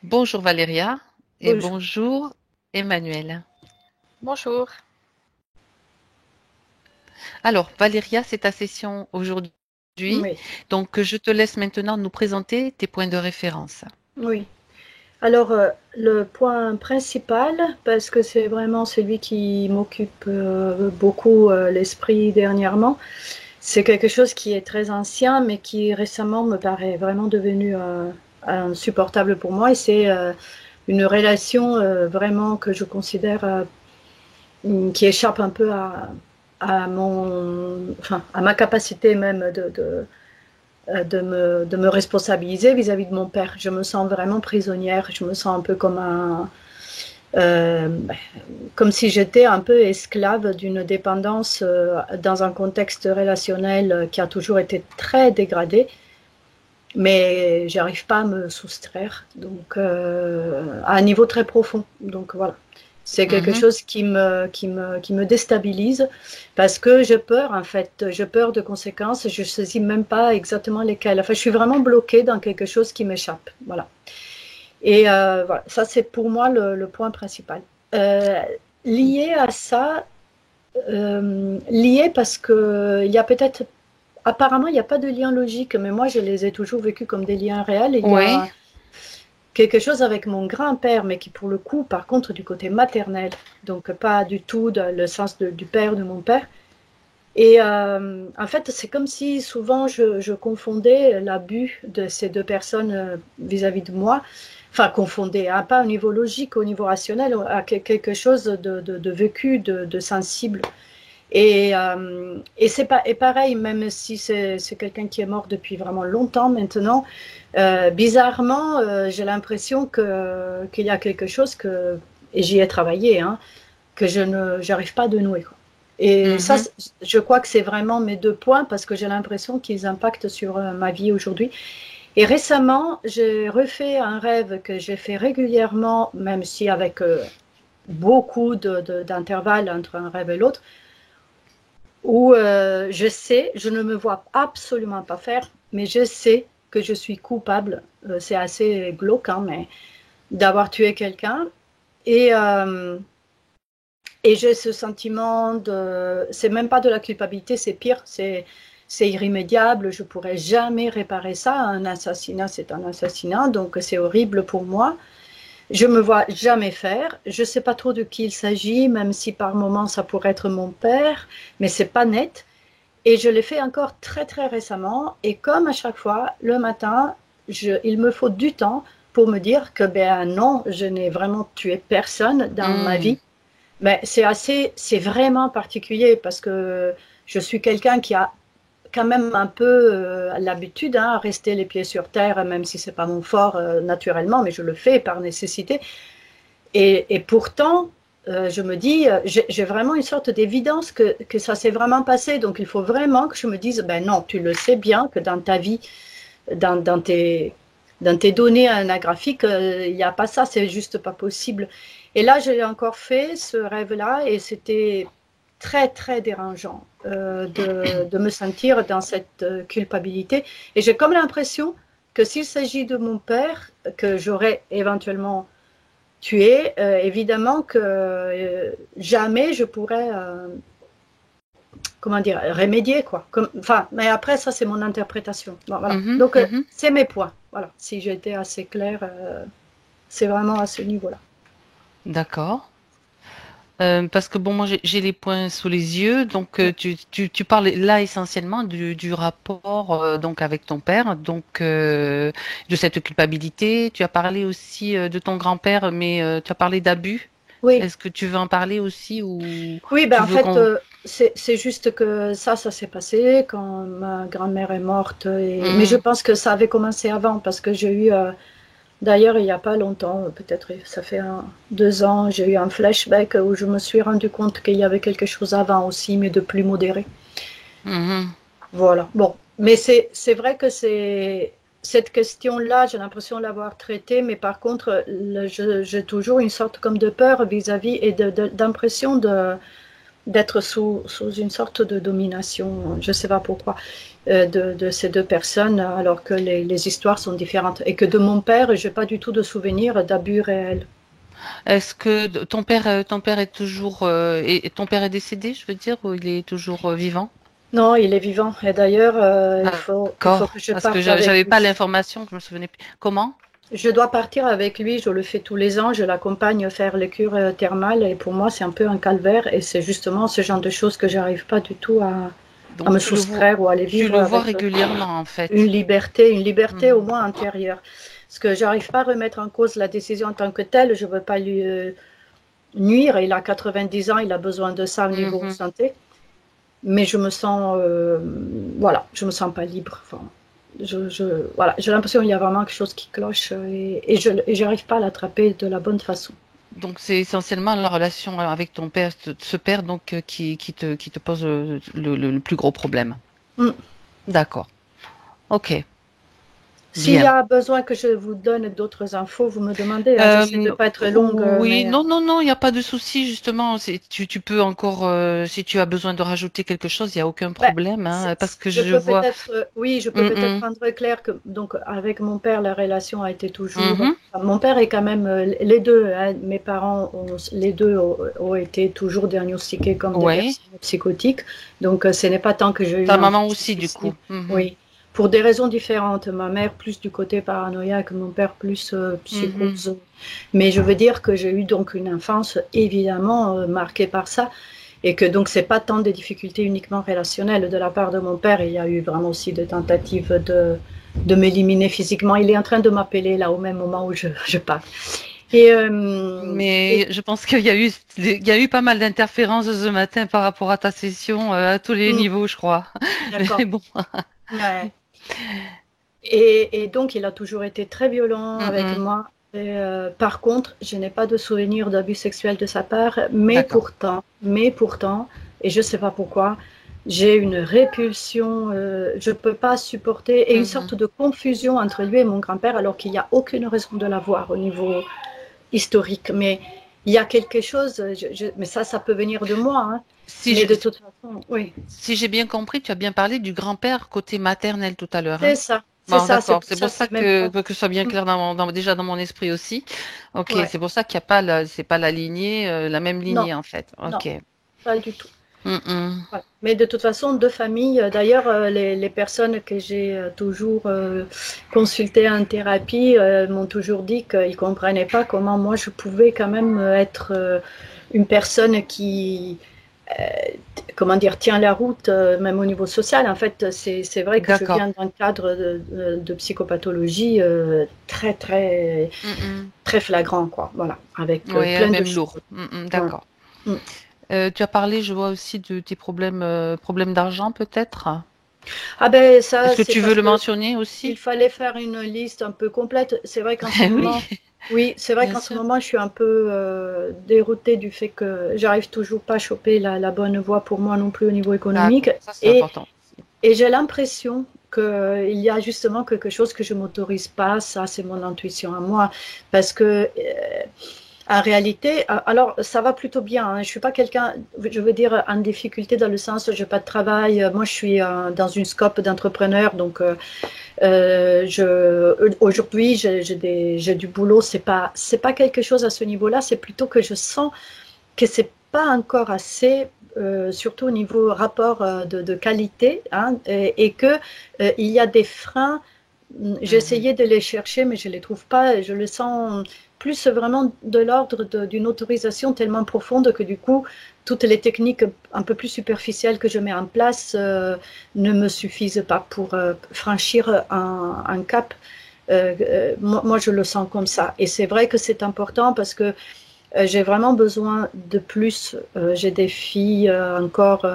Bonjour Valéria et Bonjour. bonjour Emmanuel. Bonjour. Alors Valéria, c'est ta session aujourd'hui. Oui, Donc je te laisse maintenant nous présenter tes points de référence. oui. Alors, le point principal, parce que c'est vraiment celui qui m'occupe beaucoup l'esprit dernièrement, c'est quelque chose qui est très ancien, mais qui récemment me paraît vraiment devenu insupportable pour moi. Et c'est une relation vraiment que je considère qui échappe un peu enfin, à ma capacité même de me responsabiliser vis-à-vis de mon père. Je me sens vraiment prisonnière, je me sens un peu comme euh, comme si j'étais un peu esclave d'une dépendance dans un contexte relationnel qui a toujours été très dégradé, mais j'arrive pas à me soustraire, donc à un niveau très profond. Donc voilà. C'est quelque Mhm. chose qui me déstabilise parce que j'ai peur, en fait, j'ai peur de conséquences, je ne saisis même pas exactement lesquelles. Enfin, je suis vraiment bloquée dans quelque chose qui m'échappe. Voilà. Et voilà, ça, c'est pour moi le point principal. Euh, Lié à ça, lié parce que il y a peut-être, apparemment, il n'y a pas de lien logique, mais moi, je les ai toujours vécus comme des liens réels. Il y Oui. a quelque chose avec mon grand-père, mais qui pour le coup, par contre, du côté maternel, donc pas du tout dans le sens du père de mon père. Et en fait, c'est comme si souvent je confondais l'abus de ces deux personnes vis-à-vis de moi, enfin confondais, hein, pas au niveau logique, au niveau rationnel, à quelque chose de vécu, de sensible. Et c'est pas, et pareil, même si c'est quelqu'un qui est mort depuis vraiment longtemps maintenant, bizarrement, j'ai l'impression qu'il y a quelque chose et j'y ai travaillé, hein, que j'arrive pas à dénouer, quoi. Et ça, Mhm. je crois que c'est vraiment mes deux points parce que j'ai l'impression qu'ils impactent sur ma vie aujourd'hui. Et récemment, j'ai refait un rêve que j'ai fait régulièrement, même si avec beaucoup d'intervalles entre un rêve et l'autre, où je sais, je ne me vois absolument pas faire, mais je sais que je suis coupable. C'est assez glauque, hein, mais d'avoir tué quelqu'un. Et, euh, et j'ai ce sentiment de. C'est même pas de la culpabilité, c'est pire, c'est irrémédiable, je pourrais jamais réparer ça. Un assassinat, c'est un assassinat, donc c'est horrible pour moi. Je me vois jamais faire. Je sais pas trop de qui il s'agit, même si par moments ça pourrait être mon père, mais c'est pas net. Et je l'ai fait encore très très récemment. Et comme à chaque fois, le matin, il me faut du temps pour me dire que ben non, je n'ai vraiment tué personne dans ma Mm. vie. Mais c'est vraiment particulier parce que je suis quelqu'un qui a quand même un peu l'habitude à rester les pieds sur terre, même si c'est pas mon fort naturellement, mais je le fais par nécessité. Et pourtant, je me dis, j'ai vraiment une sorte d'évidence que ça s'est vraiment passé. Donc il faut vraiment que je me dise, ben non, tu le sais bien que dans ta vie, dans, dans tes, dans tes données anagraphiques, il n'y a pas ça, c'est juste pas possible. Et là, j'ai encore fait ce rêve-là et c'était très, très dérangeant de me sentir dans cette culpabilité. Et j'ai comme l'impression que s'il s'agit de mon père, que j'aurais éventuellement tué, évidemment que jamais je pourrais, comment dire, remédier, quoi. Enfin, mais après, ça, c'est mon interprétation. Bon, voilà. Mhm. Donc, Mhm. c'est mes points. Voilà. Si j'étais assez claire, c'est vraiment à ce niveau-là. D'accord. Parce que bon, moi j'ai les points sous les yeux, donc Oui. tu parles là essentiellement du rapport donc avec ton père, donc de cette culpabilité. Tu as parlé aussi de ton grand-père, mais tu as parlé d'abus. Oui, Est-ce que tu veux en parler aussi ou oui, ben tu en veux fait, qu'on... c'est juste que ça s'est passé quand ma grand-mère est morte. Mais je Hmm. pense que ça avait commencé avant parce que j'ai eu, d'ailleurs, il n'y a pas longtemps, peut-être ça fait 2 ans, j'ai eu un flashback où je me suis rendu compte qu'il y avait quelque chose avant aussi, mais de plus modéré. Mhm. Voilà. Bon, mais c'est vrai que c'est cette question-là, j'ai l'impression de l'avoir traitée, mais par contre, j'ai toujours une sorte comme de peur vis-à-vis et d'impression d'être sous une sorte de domination, je ne sais pas pourquoi, de ces deux personnes, alors que les histoires sont différentes. Et que de mon père, je n'ai pas du tout de souvenir d'abus réels. Est-ce que ton père est toujours, et ton père est décédé, je veux dire, ou il est toujours vivant? Non, il est vivant. Et d'ailleurs, il faut D'accord, que je parce que parte avec j'avais lui. pas l'information, je me souvenais plus. Comment? Je dois partir avec lui, je le fais tous les ans, je l'accompagne faire les cures thermales et pour moi c'est un peu un calvaire et c'est justement ce genre de choses que j'arrive pas du tout à Donc me soustraire ou à les tu vivre le vois avec régulièrement en fait. une liberté au Mhm. moins intérieure. Parce que j'arrive pas à remettre en cause la décision en tant que telle, je veux pas lui nuire, il a 90 ans, il a besoin de ça au niveau Mhm. santé, mais je me sens, voilà, je me sens pas libre. Enfin, voilà, j'ai l'impression qu'il y a vraiment quelque chose qui cloche et je n'arrive pas à l'attraper de la bonne façon. Donc c'est essentiellement la relation avec ton père, ce père donc qui te pose le plus gros problème. Mm. D'accord. Ok. S'il y Bien. a besoin que je vous donne d'autres infos, vous me demandez. Hein, j'essaie de Euh, ne pas être longue, oui, mais non, non, non, il n'y a pas de souci, justement. Tu peux encore, si tu as besoin de rajouter quelque chose, il n'y a aucun ben, problème, hein, parce que je je peux vois. peut-être, oui, je peux peut-être Mm, rendre clair que donc avec mon père, la relation a été toujours. mhm. Enfin, mon père est quand même les deux. Hein, mes parents, les deux ont été toujours diagnostiqués comme des Oui. personnes psychotiques. Donc, ce n'est pas tant que j'ai eu une Ta maman enfance aussi, du difficile. coup. Mhm, Oui, pour des raisons différentes. Ma mère plus du côté paranoïaque, mon père plus mhm. psychose. Mais je veux dire que j'ai eu donc une enfance évidemment marquée par ça. Et que donc c'est pas tant des difficultés uniquement relationnelles de la part de mon père, il y a eu vraiment aussi des tentatives de m'éliminer physiquement. Il est en train de m'appeler là au même moment où je parle. Et Mais je pense il y a eu pas mal d'interférences ce matin par rapport à ta session, à tous les niveaux, je crois. Mais d'accord. bon. Ouais. Et donc il a toujours été très violent avec Mhm. moi. Et, par contre, je n'ai pas de souvenir d'abus sexuels de sa part, D'accord. mais pourtant, et je ne sais pas pourquoi, j'ai une répulsion, je ne peux pas supporter, et une sorte Mhm. de confusion entre lui et mon grand-père, alors qu'il n'y a aucune raison de l'avoir au niveau historique. Mais il y a quelque chose, mais ça peut venir de moi, hein, Si mais je, de toute façon, oui, Si j'ai bien compris, tu as bien parlé du grand-père côté maternel tout à l'heure, hein? c'est Bon, ça, c'est d'accord. pour C'est pour ça, ça c'est même que ce soit bien pas. clair déjà dans mon esprit aussi. Ok, Ouais, c'est pour ça qu'il n'y a c'est pas la lignée, la même non, lignée en fait. non, Ok. pas du tout. Mm, Ouais. Mais de toute façon, deux familles. D'ailleurs, les personnes que j'ai toujours consultées en thérapie m'ont toujours dit qu'ils ne comprenaient pas comment moi je pouvais quand même être une personne qui, euh, comment dire, tient la route, même au niveau social. En fait, c'est vrai que je d'accord. viens d'un cadre de psychopathologie très, très, Mm. très flagrant, quoi. Voilà, avec Oui, plein de même lourd. choses. Ouais. D'accord. Mm. Tu as parlé, je vois aussi de tes problèmes d'argent peut-être. Ah ben Est-ce ça, que c'est tu veux parce le que mentionner il aussi? fallait faire une liste un peu complète. C'est vrai qu'en ce Oui, moment, oui, c'est vrai bien qu'en ce sûr. moment, je suis un peu déroutée du fait que j'arrive toujours pas à choper la bonne voie pour moi non plus au niveau économique. D'accord, ça c'est Et, important aussi. et j'ai l'impression qu'il y a justement quelque chose que je m'autorise pas. Ça, c'est mon intuition à moi. Parce que en réalité, alors ça va plutôt bien. Hein. Je suis pas quelqu'un, je veux dire, en difficulté dans le sens, j'ai pas de travail. Moi, je suis dans une scope d'entrepreneur, donc aujourd'hui, j'ai du boulot. C'est pas quelque chose à ce niveau-là. C'est plutôt que je sens que c'est pas encore assez, surtout au niveau rapport de qualité, hein, et que il y a des freins. J'ai Mhm. essayé de les chercher, mais je les trouve pas. Je le sens plus vraiment de l'ordre d'une autorisation tellement profonde que du coup, toutes les techniques un peu plus superficielles que je mets en place ne me suffisent pas pour franchir un cap. Moi, je le sens comme ça. Et c'est vrai que c'est important parce que j'ai vraiment besoin de plus. J'ai des filles, encore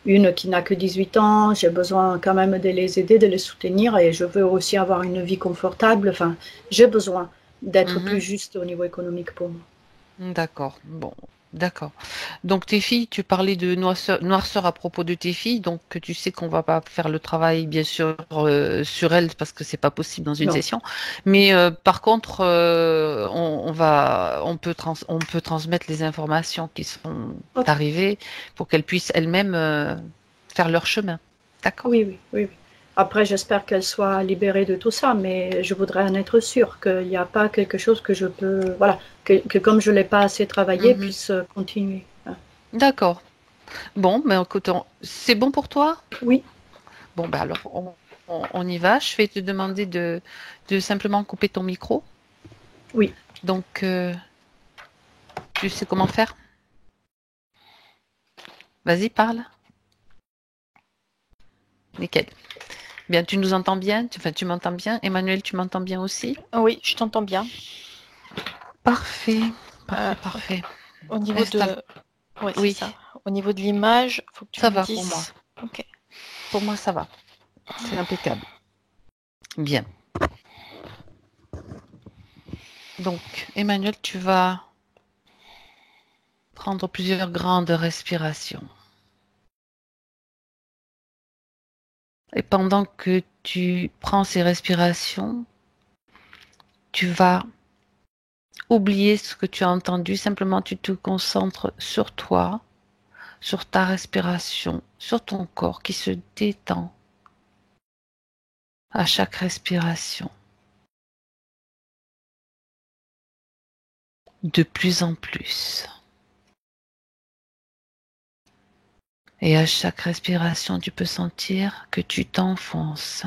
une qui n'a que 18 ans. J'ai besoin quand même de les aider, de les soutenir et je veux aussi avoir une vie confortable. Enfin, j'ai besoin d'être plus Mhm. juste au niveau économique pour moi. D'accord. Bon. D'accord. Donc tes filles, tu parlais de noirceur à propos de tes filles, donc tu sais qu'on va pas faire le travail bien sûr sur elles parce que c'est pas possible dans une Non. session. Mais par contre, on peut transmettre les informations qui sont Ok. arrivées pour qu'elles puissent elles-mêmes faire leur chemin. D'accord? Oui, oui, oui, oui. Après, j'espère qu'elle soit libérée de tout ça, mais je voudrais en être sûre qu'il n'y a pas quelque chose que je peux, voilà, que comme je ne l'ai pas assez travaillé, Mhm. puisse continuer. Hein. D'accord. Bon, mais écoute, c'est bon pour toi? Oui, Bon, ben alors on y va. Je vais te demander de simplement couper ton micro. oui. Donc, tu sais comment faire? Vas-y, parle. Nickel. Bien, tu nous entends bien? Enfin, tu m'entends bien? Emmanuel, tu m'entends bien aussi? Oui, je t'entends bien. Parfait. Parfait, Ok. parfait. Au niveau Installe. de... Ouais, c'est Oui, ça. Au niveau de l'image, faut que tu ça me va pour moi. dises. Ok. Pour moi, ça va. C'est impeccable. Bien. Donc, Emmanuel, tu vas prendre plusieurs grandes respirations. Et pendant que tu prends ces respirations, tu vas oublier ce que tu as entendu. Simplement, tu te concentres sur toi, sur ta respiration, sur ton corps qui se détend à chaque respiration, de plus en plus. Et à chaque respiration, tu peux sentir que tu t'enfonces.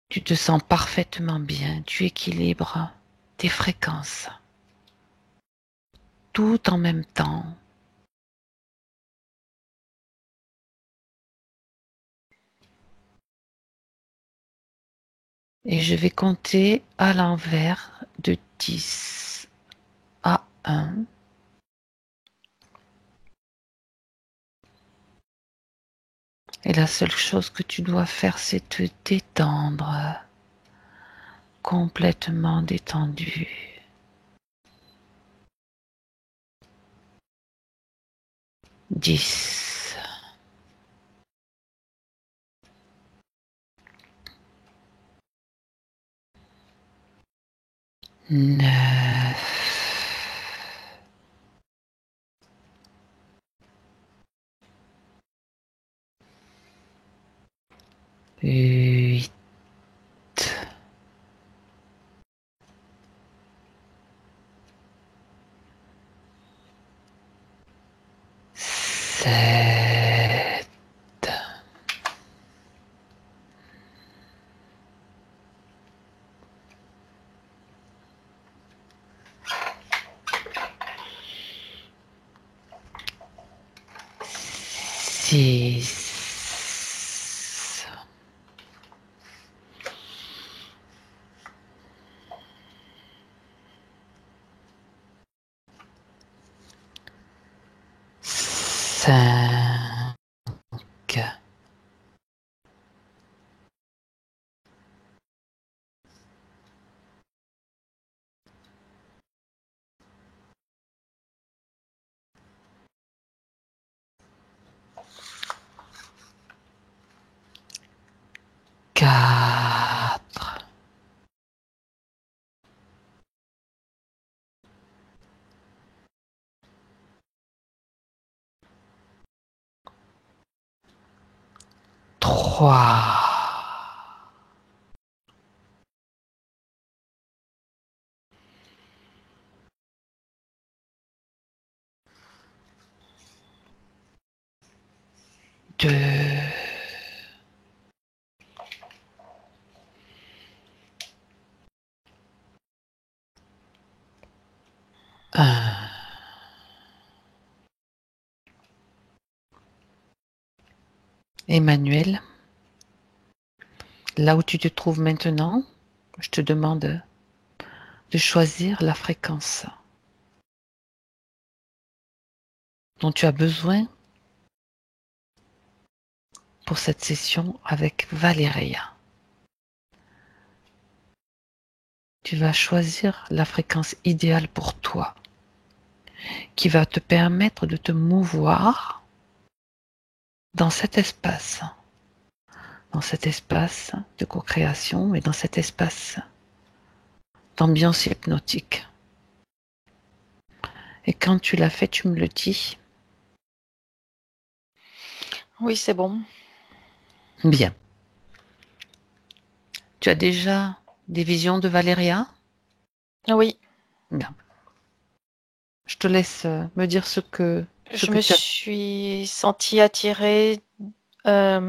Tu te sens parfaitement bien, tu équilibres tes fréquences, tout en même temps. Et je vais compter à l'envers de 10 à 1. Et la seule chose que tu dois faire, c'est te détendre, complètement détendu. 10, 9, 8, 7, 6, 5, 4, 3, 2, 1. Emmanuel, là où tu te trouves maintenant, je te demande de choisir la fréquence dont tu as besoin pour cette session avec Valéria. tu vas choisir la fréquence idéale pour toi, qui va te permettre de te mouvoir dans cet espace de co-création et dans cet espace d'ambiance hypnotique. Et quand tu l'as fait, tu me le dis. Oui, c'est bon. Bien. Tu as déjà des visions de Valéria? Oui, Bien. Je te laisse me dire ce que je me tu as. suis sentie attirée vers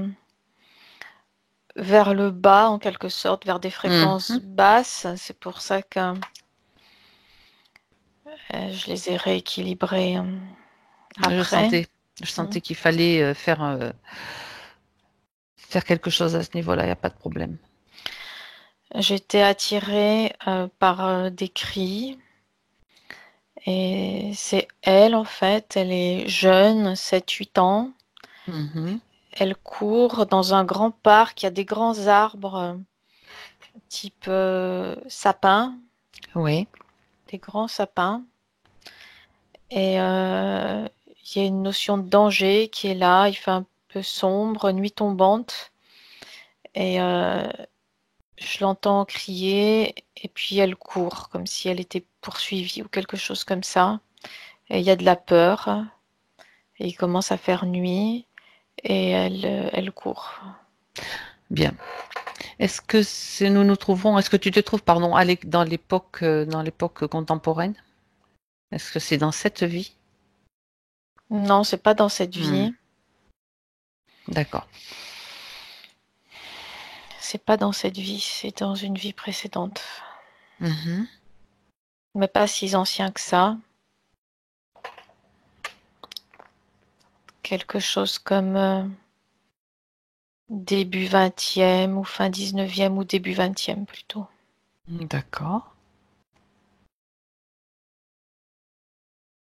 le bas, en quelque sorte, vers des fréquences Mhm. basses. C'est pour ça que je les ai rééquilibrées Je après. sentais, je sentais qu'il fallait faire quelque chose à ce niveau-là, il n'y a pas de problème. J'étais attirée par des cris. Et c'est elle, en fait, elle est jeune, 7, 8 ans. Mhm. Elle court dans un grand parc, il y a des grands arbres, type sapin, Oui, des grands sapins. Et il y a une notion de danger qui est là, il fait un peu sombre, nuit tombante. Et je l'entends crier, et puis elle court, comme si elle était poursuivie ou quelque chose comme ça. Et il y a de la peur, et il commence à faire nuit. Et elle court. bien. Est-ce que tu te trouves, pardon, dans l'époque contemporaine? Est-ce que c'est dans cette vie? Non, c'est pas dans cette Hmm. vie. D'accord. C'est pas dans cette vie, c'est dans une vie précédente. Mhm. Mais pas si ancien que ça. Quelque chose comme début 20e ou fin 19e ou début 20e plutôt. D'accord.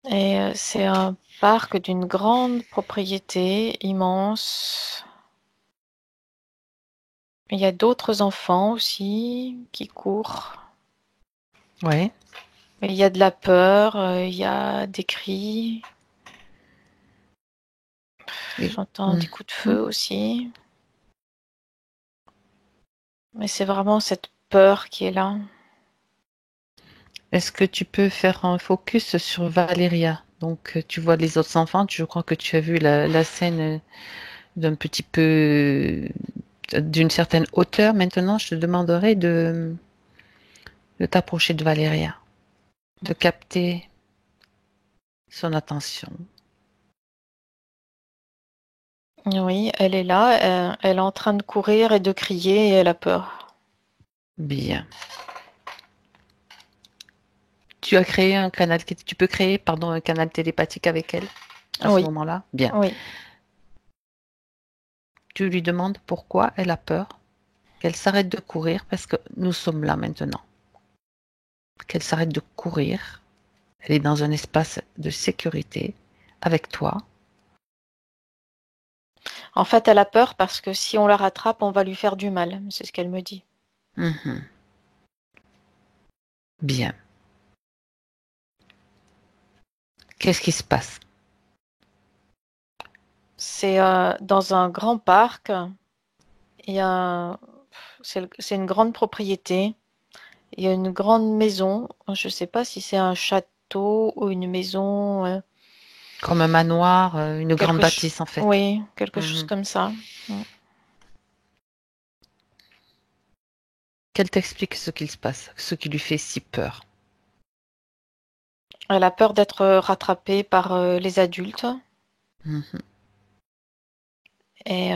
Et c'est un parc d'une grande propriété immense. Il y a d'autres enfants aussi qui courent. Oui. Mais il y a de la peur, il y a des cris. Et- J'entends des coups de Mhm. feu aussi. Mais c'est vraiment cette peur qui est là. Est-ce que tu peux faire un focus sur Valéria? Donc, tu vois les autres enfants, je crois que tu as vu la scène d'un petit peu, d'une certaine hauteur. Maintenant, je te demanderai de t'approcher de Valéria, de capter son attention. Oui, elle est là, elle est en train de courir et de crier et elle a peur. Bien. Tu as créé un canal, tu peux créer, pardon, un canal télépathique avec elle à ce Oui, moment-là? Bien. oui. Tu lui demandes pourquoi elle a peur, qu'elle s'arrête de courir parce que nous sommes là maintenant. Qu'elle s'arrête de courir. Elle est dans un espace de sécurité avec toi. En fait, elle a peur parce que si on la rattrape, on va lui faire du mal. C'est ce qu'elle me dit. Mhm. Bien. Qu'est-ce qui se passe? C'est dans un grand parc. Il y a, c'est une grande propriété. Il y a une grande maison. Je ne sais pas si c'est un château ou une maison. Comme un manoir, une grande Quelque chose. bâtisse en fait. Oui, quelque chose Mhm. comme ça. Mm. Qu'elle t'explique ce qu'il se passe, ce qui lui fait si peur. Elle a peur d'être rattrapée par les adultes. Mhm. Et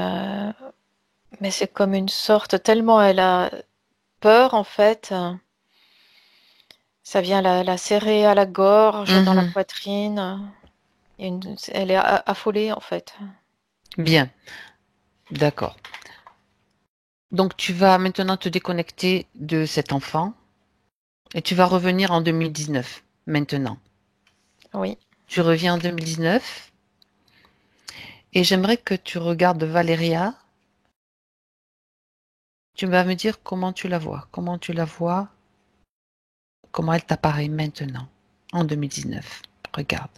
mais c'est comme une sorte, tellement elle a peur en fait, ça vient la serrer à la gorge, dans la Mhm. poitrine. Elle est affolée en fait. Bien, d'accord. Donc tu vas maintenant te déconnecter de cet enfant et tu vas revenir en 2019 maintenant. Oui. Tu reviens en 2019 et j'aimerais que tu regardes Valéria. Tu vas me dire comment tu la vois. Comment tu la vois comment elle t'apparaît maintenant, en 2019. Regarde.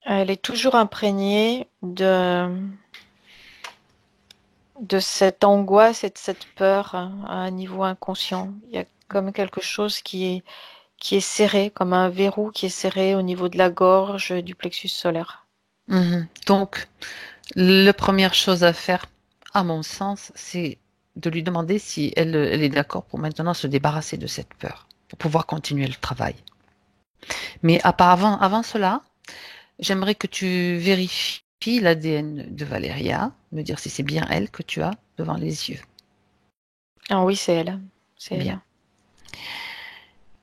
Elle est toujours imprégnée de cette angoisse et de cette peur à un niveau inconscient. Il y a comme quelque chose qui est serré, comme un verrou qui est serré au niveau de la gorge du plexus solaire. Donc, la première chose à faire, à mon sens, c'est de lui demander si elle est d'accord pour maintenant se débarrasser de cette peur, pour pouvoir continuer le travail. Mais avant cela, j'aimerais que tu vérifies l'ADN de Valéria, me dire si c'est bien elle que tu as devant les yeux. Ah oui, c'est elle. C'est elle. Bien.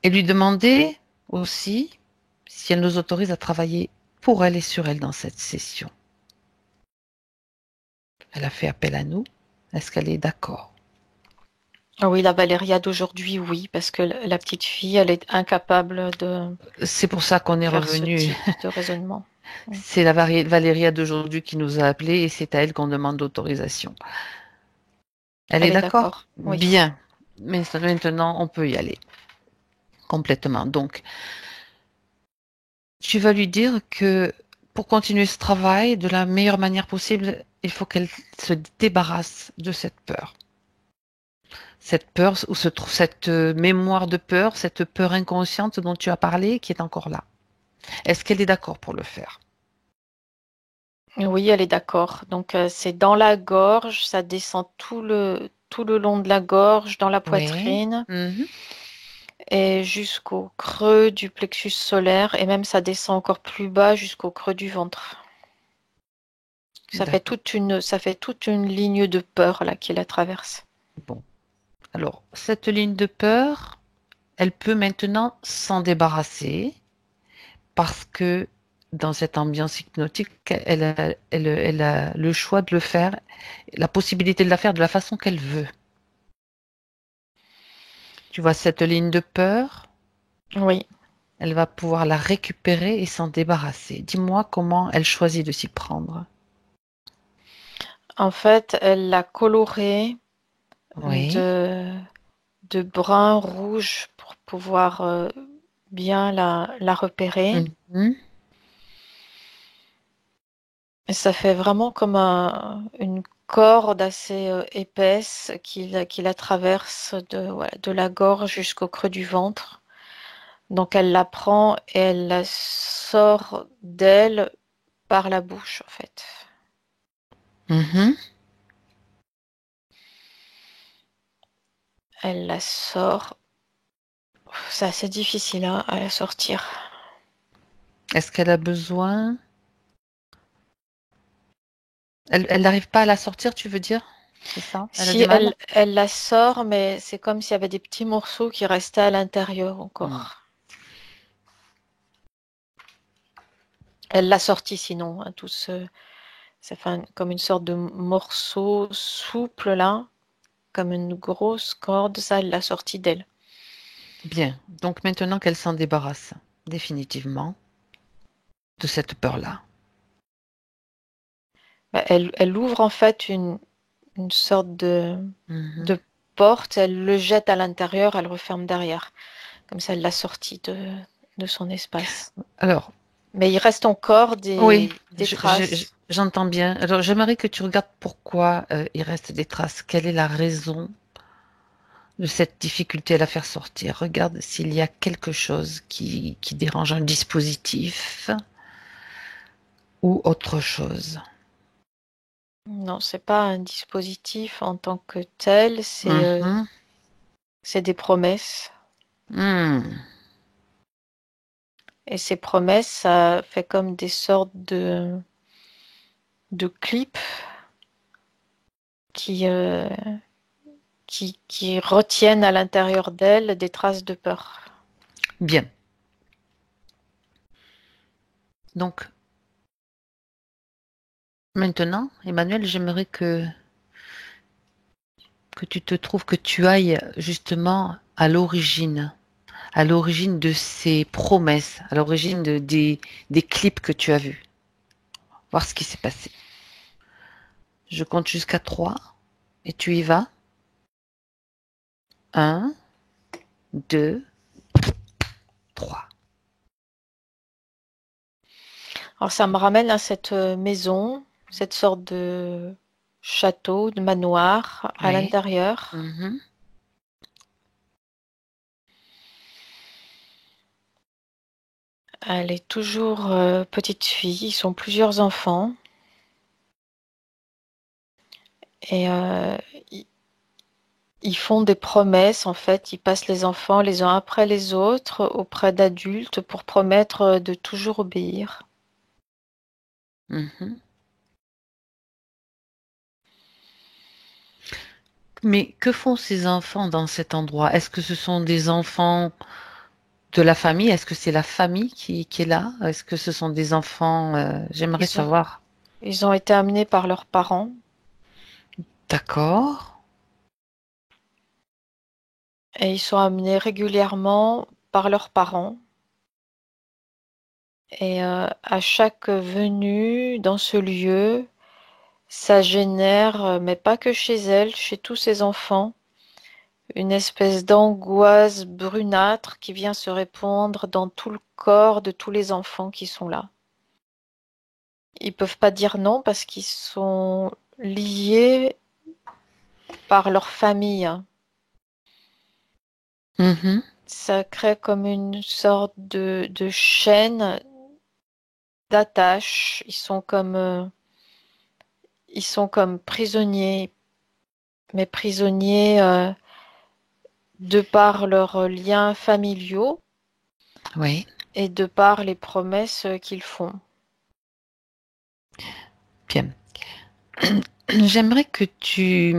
Et lui demander aussi si elle nous autorise à travailler pour elle et sur elle dans cette session. Elle a fait appel à nous. Est-ce qu'elle est d'accord? Ah oui, la Valéria d'aujourd'hui, oui, parce que la petite fille, elle est incapable de C'est pour ça qu'on est faire ce revenu. type de raisonnement. C'est la Valéria d'aujourd'hui qui nous a appelés et c'est à elle qu'on demande l'autorisation. Elle est Elle est d'accord? d'accord, oui. Bien. Mais maintenant, on peut y aller complètement. Donc, tu vas lui dire que pour continuer ce travail de la meilleure manière possible, il faut qu'elle se débarrasse de cette peur. Cette peur ou cette mémoire de peur, cette peur inconsciente dont tu as parlé qui est encore là. Est-ce qu'elle est d'accord pour le faire? Oui, elle est d'accord. Donc, c'est dans la gorge, ça descend tout le long de la gorge, dans la Oui. poitrine, Mhm. et jusqu'au creux du plexus solaire, et même ça descend encore plus bas jusqu'au creux du ventre. D'accord. Ça fait toute une ligne de peur là qui la traverse. Bon. Alors, cette ligne de peur, elle peut maintenant s'en débarrasser parce que dans cette ambiance hypnotique, elle a le choix de le faire, la possibilité de la faire de la façon qu'elle veut. Tu vois, cette ligne de peur, Oui. elle va pouvoir la récupérer et s'en débarrasser. Dis-moi comment elle choisit de s'y prendre. En fait, elle l'a colorée Oui. de, de brun rouge pour pouvoir bien la repérer. Mhm. Et ça fait vraiment comme une corde assez épaisse qui la traverse de la gorge jusqu'au creux du ventre. Donc elle la prend et elle la sort d'elle par la bouche en fait. Mhm. Elle la sort. C'est assez difficile hein, à la sortir. Est-ce qu'elle a besoin? Elle n'arrive pas à la sortir, tu veux dire? C'est ça? Elle a Si du mal? elle la sort, mais c'est comme s'il y avait des petits morceaux qui restaient à l'intérieur Hmm. encore. Elle l'a sorti sinon, hein, ça fait comme une sorte de morceau souple là, comme une grosse corde, ça elle l'a sorti d'elle. Bien. Donc maintenant qu'elle s'en débarrasse définitivement de cette peur-là. Bah, elle ouvre en fait une sorte Mhm. de porte, elle le jette à l'intérieur, elle referme derrière. Comme ça elle l'a sorti de son espace. Alors, Mais il reste encore oui, des traces. j'entends bien. Alors, j'aimerais que tu regardes pourquoi il reste des traces. Quelle est la raison de cette difficulté à la faire sortir? Regarde s'il y a quelque chose qui dérange un dispositif ou autre chose. Non, c'est pas un dispositif en tant que tel, Mhm. c'est des promesses. Hmm. Et ces promesses, ça fait comme des sortes de clips qui, euh, qui retiennent à l'intérieur d'elle des traces de peur. Bien. Donc, maintenant, Emmanuel, j'aimerais que tu te trouves, que tu ailles justement à l'origine de ces promesses, à l'origine des clips que tu as vus, voir ce qui s'est passé. Je compte jusqu'à 3 et tu y vas. Un, 2, 3. Alors ça me ramène à cette maison, cette sorte de château, de manoir à Oui. l'intérieur. Mhm. Elle est toujours petite fille, ils sont plusieurs enfants. Et ils font des promesses, en fait, ils passent les enfants les uns après les autres auprès d'adultes pour promettre de toujours obéir. Mhm. Mais que font ces enfants dans cet endroit? Est-ce que ce sont des enfants de la famille? Est-ce que c'est la famille qui est là? Est-ce que ce sont des enfants? J'aimerais Ils ont, savoir. ils ont été amenés par leurs parents D'accord. et ils sont amenés régulièrement par leurs parents. Et à chaque venue dans ce lieu, ça génère, mais pas que chez elle, chez tous ces enfants, une espèce d'angoisse brunâtre qui vient se répandre dans tout le corps de tous les enfants qui sont là. Ils peuvent pas dire non parce qu'ils sont liés par leur famille. Mhm. Ça crée comme une sorte de chaîne d'attache. Ils sont comme prisonniers, mais prisonniers de par leurs liens familiaux Oui, et de par les promesses qu'ils font. bien. J'aimerais que tu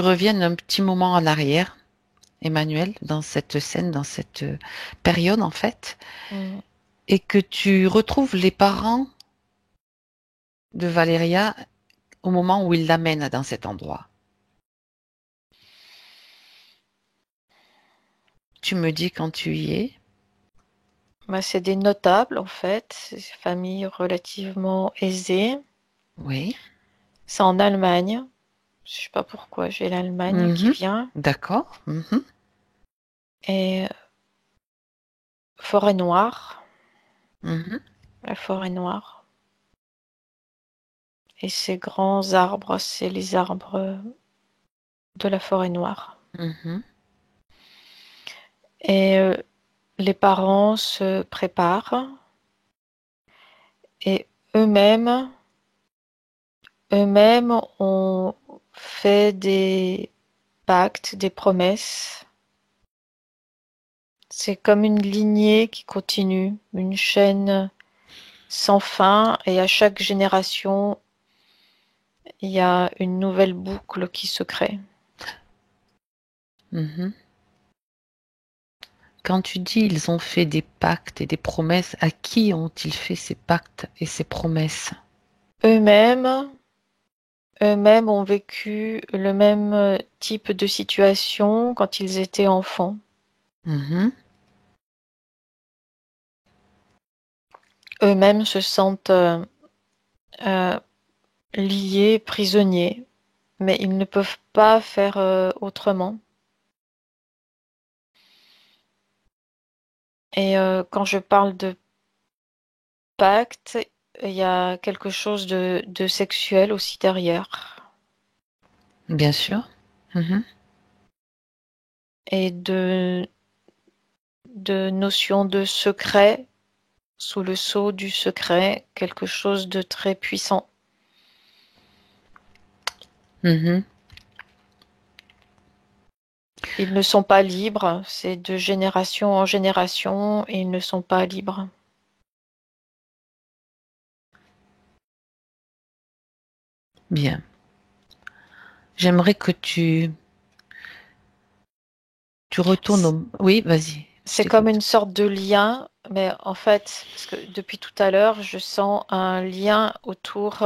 reviennes un petit moment en arrière, Emmanuel, dans cette scène, dans cette période en fait, Mm. et que tu retrouves les parents de Valéria au moment où ils l'amènent dans cet endroit. Tu me dis quand tu y es. Bah, c'est des notables en fait, c'est des familles relativement aisées. Oui. C'est en Allemagne. Je sais pas pourquoi j'ai l'Allemagne qui Mhm. vient. D'accord. Mhm. Et forêt noire, Mhm. la forêt noire. Et ces grands arbres, c'est les arbres de la forêt noire. Mhm. Et les parents se préparent et eux-mêmes, eux-mêmes ont fait des pactes, des promesses. C'est comme une lignée qui continue, une chaîne sans fin, et à chaque génération, il y a une nouvelle boucle qui se crée. Mhm. Quand tu dis ils ont fait des pactes et des promesses, à qui ont-ils fait ces pactes et ces promesses? Eux-mêmes, eux-mêmes ont vécu le même type de situation quand ils étaient enfants. Mhm. Eux-mêmes se sentent euh, liés, prisonniers, mais ils ne peuvent pas faire autrement. Et quand je parle de pacte, il y a quelque chose de sexuel aussi derrière. Bien sûr. Mhm. Et de notion de secret, sous le sceau du secret, quelque chose de très puissant. Mhm. Ils ne sont pas libres, c'est de génération en génération, et ils ne sont pas libres. Bien. J'aimerais que tu retournes au... Oui, vas-y, je C'est comme t'écoute. une sorte de lien, mais en fait, parce que depuis tout à l'heure, je sens un lien autour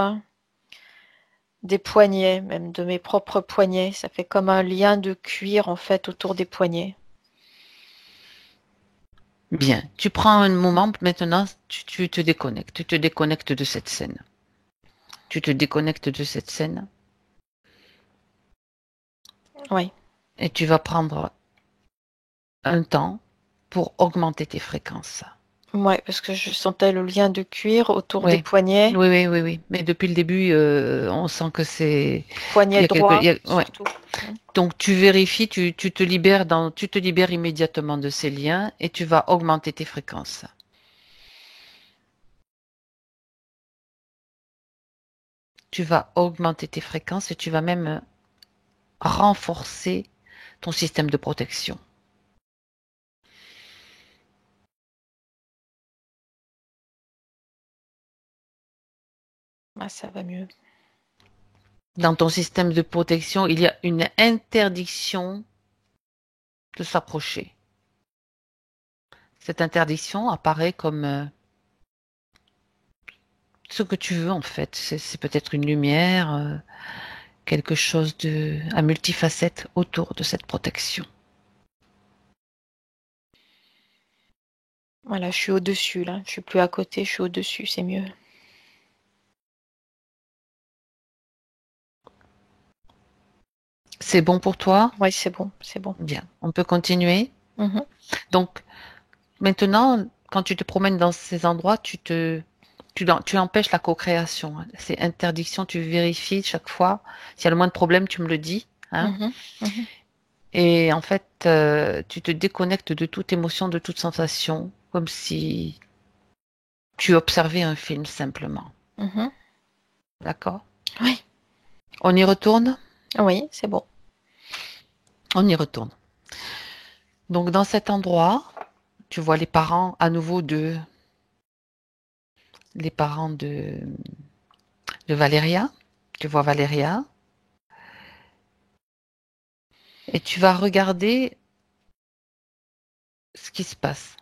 des poignets, même de mes propres poignets. Ça fait comme un lien de cuir, en fait, autour des poignets. Bien. Tu prends un moment maintenant, tu te déconnectes. Tu te déconnectes de cette scène. Tu te déconnectes de cette scène Oui. et tu vas prendre un temps pour augmenter tes fréquences. Ouais, parce que je sentais le lien de cuir autour des Oui, poignets, oui, oui, oui, oui. Mais depuis le début, on sent que il poignet y a quelque, droit ouais. surtout. Donc tu vérifies, tu te libères tu te libères immédiatement de ces liens et tu vas augmenter tes fréquences. Tu vas augmenter tes fréquences et tu vas même renforcer ton système de protection. Ah, ça va mieux. Dans ton système de protection, il y a une interdiction de s'approcher. Cette interdiction apparaît comme ce que tu veux en fait. C'est peut-être une lumière, quelque chose à multifacette autour de cette protection. Voilà, je suis au-dessus là. Je suis plus à côté, je suis au-dessus, c'est mieux. C'est bon pour toi? Oui, c'est bon, c'est bon. Bien, on peut continuer. Mhm. Donc maintenant, quand tu te promènes dans ces endroits, tu empêches la co-création. Hein. C'est interdiction, tu vérifies chaque fois. S'il y a le moins de problèmes, tu me le dis. Hein. Mhm. Mhm. Et en fait, tu te déconnectes de toute émotion, de toute sensation, comme si tu observais un film simplement. Mhm. D'accord? Oui, On y retourne? oui, c'est bon. On y retourne. Donc dans cet endroit, tu vois les parents à nouveau les parents de Valéria. Tu vois Valéria et tu vas regarder ce qui se passe.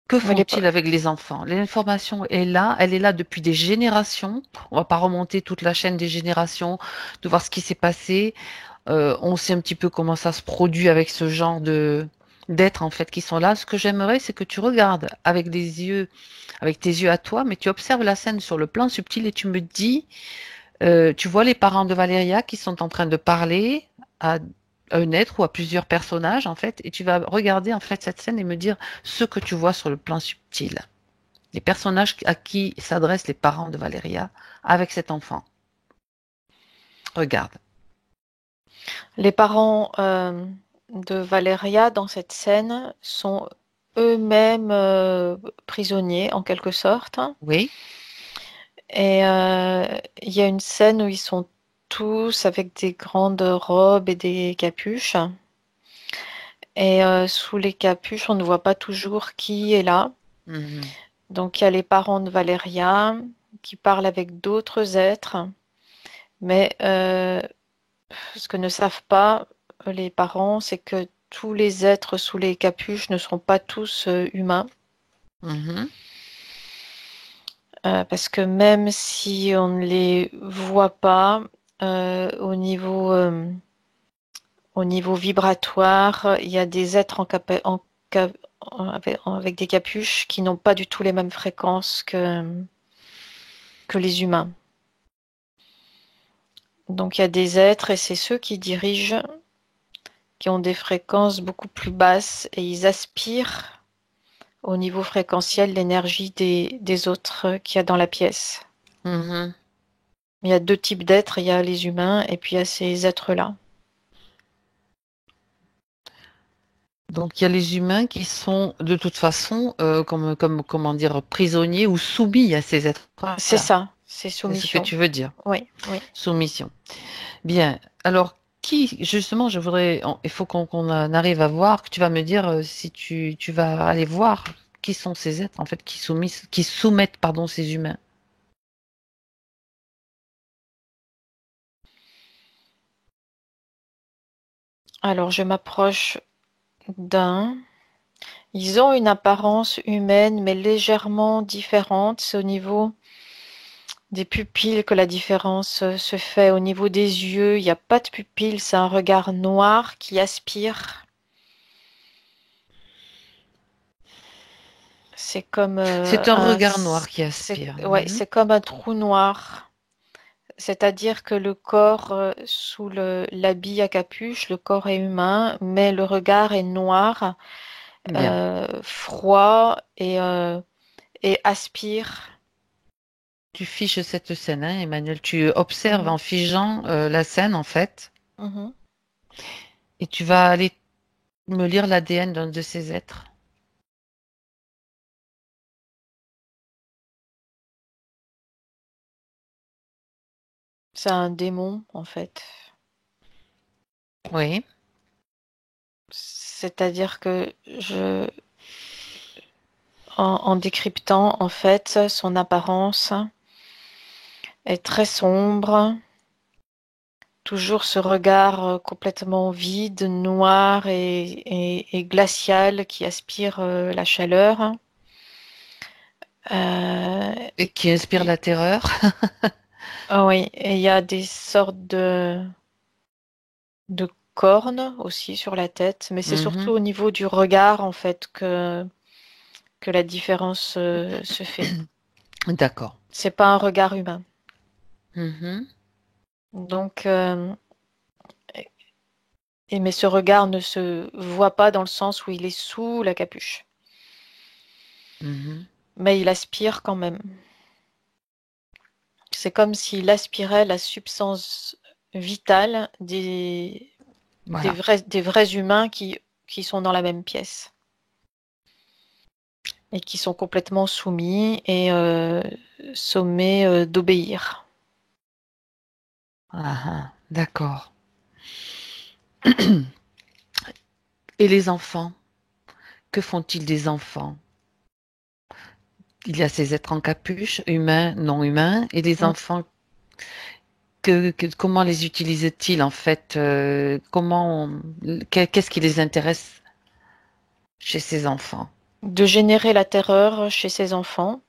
Que Mais font-ils avec les enfants? L'information est là, elle est là depuis des générations. On va pas remonter toute la chaîne des générations, de voir ce qui s'est passé. On sait un petit peu comment ça se produit avec ce genre de d'êtres en fait qui sont là. Ce que j'aimerais, c'est que tu regardes avec avec tes yeux à toi, mais tu observes la scène sur le plan subtil et tu me dis, tu vois les parents de Valéria qui sont en train de parler à un être ou à plusieurs personnages en fait, et tu vas regarder en fait cette scène et me dire ce que tu vois sur le plan subtil. Les personnages à qui s'adressent les parents de Valéria avec cet enfant. Regarde. les parents de Valéria dans cette scène sont eux-mêmes prisonniers en quelque sorte. Oui. Et il y a une scène où ils sont tous avec des grandes robes et des capuches. Et sous les capuches, on ne voit pas toujours qui est là. Mhm. Donc il y a les parents de Valéria qui parlent avec d'autres êtres. Mais ce que ne savent pas les parents, c'est que tous les êtres sous les capuches ne seront pas tous humains. Mhm. Parce que même si on ne les voit pas au niveau vibratoire, il y a des êtres avec des capuches qui n'ont pas du tout les mêmes fréquences que les humains. Donc il y a des êtres et c'est ceux qui dirigent, qui ont des fréquences beaucoup plus basses et ils aspirent au niveau fréquentiel l'énergie des autres qu'il y a dans la pièce. Mhm. Il y a deux types d'êtres, il y a les humains et puis il y a ces êtres-là. Donc il y a les humains qui sont de toute façon, comment dire, prisonniers ou soumis à ces C'est êtres-là. ça, c'est C'est ce que soumission. tu veux dire. Oui, oui. Soumission. Bien. Alors, justement, il faut qu'on en arrive à voir, que tu vas me dire si tu vas aller voir qui sont ces êtres, en fait, qui soumettent, pardon, ces humains. Alors je m'approche d'un. Ils ont une apparence humaine, mais légèrement différente. C'est au niveau des pupilles que la différence se fait. Au niveau des yeux, il n'y a pas de pupille, c'est un regard noir qui aspire. C'est comme C'est un regard noir qui aspire. ouais, Mhm. c'est comme un trou noir C'est-à-dire que le corps, sous l'habit à capuche, le corps est humain, mais le regard est noir, Bien. froid et aspire. Tu fiches cette scène, hein, Emmanuel. Tu observes Mhm, en figeant la scène, en fait, mhm. et tu vas aller me lire l'ADN d'un de ces êtres. C'est un démon, en fait. Oui. C'est-à-dire que en décryptant, en fait, son apparence est très sombre, toujours ce regard complètement vide, noir et glacial qui aspire la chaleur. Euh, Et qui inspire il- la terreur. ah oui, et il y a des sortes de cornes aussi sur la tête, mais c'est surtout Mhm. au niveau du regard, en fait, que la différence se fait. D'accord. C'est pas un regard humain. Mhm. Donc, mais ce regard ne se voit pas dans le sens où il est sous la capuche. Mhm. Mais il aspire quand même. C'est comme s'il aspirait la substance vitale Voilà. des vrais humains qui sont dans la même pièce et qui sont complètement soumis et sommés d'obéir. Ah, ah. D'accord. Et les enfants? Que font-ils des enfants? Il y a ces êtres en capuche, humains, non humains, et les Mm. enfants, comment les utilisent-ils en fait? Qu'est-ce qui les intéresse chez ces enfants? De générer la terreur chez ces enfants.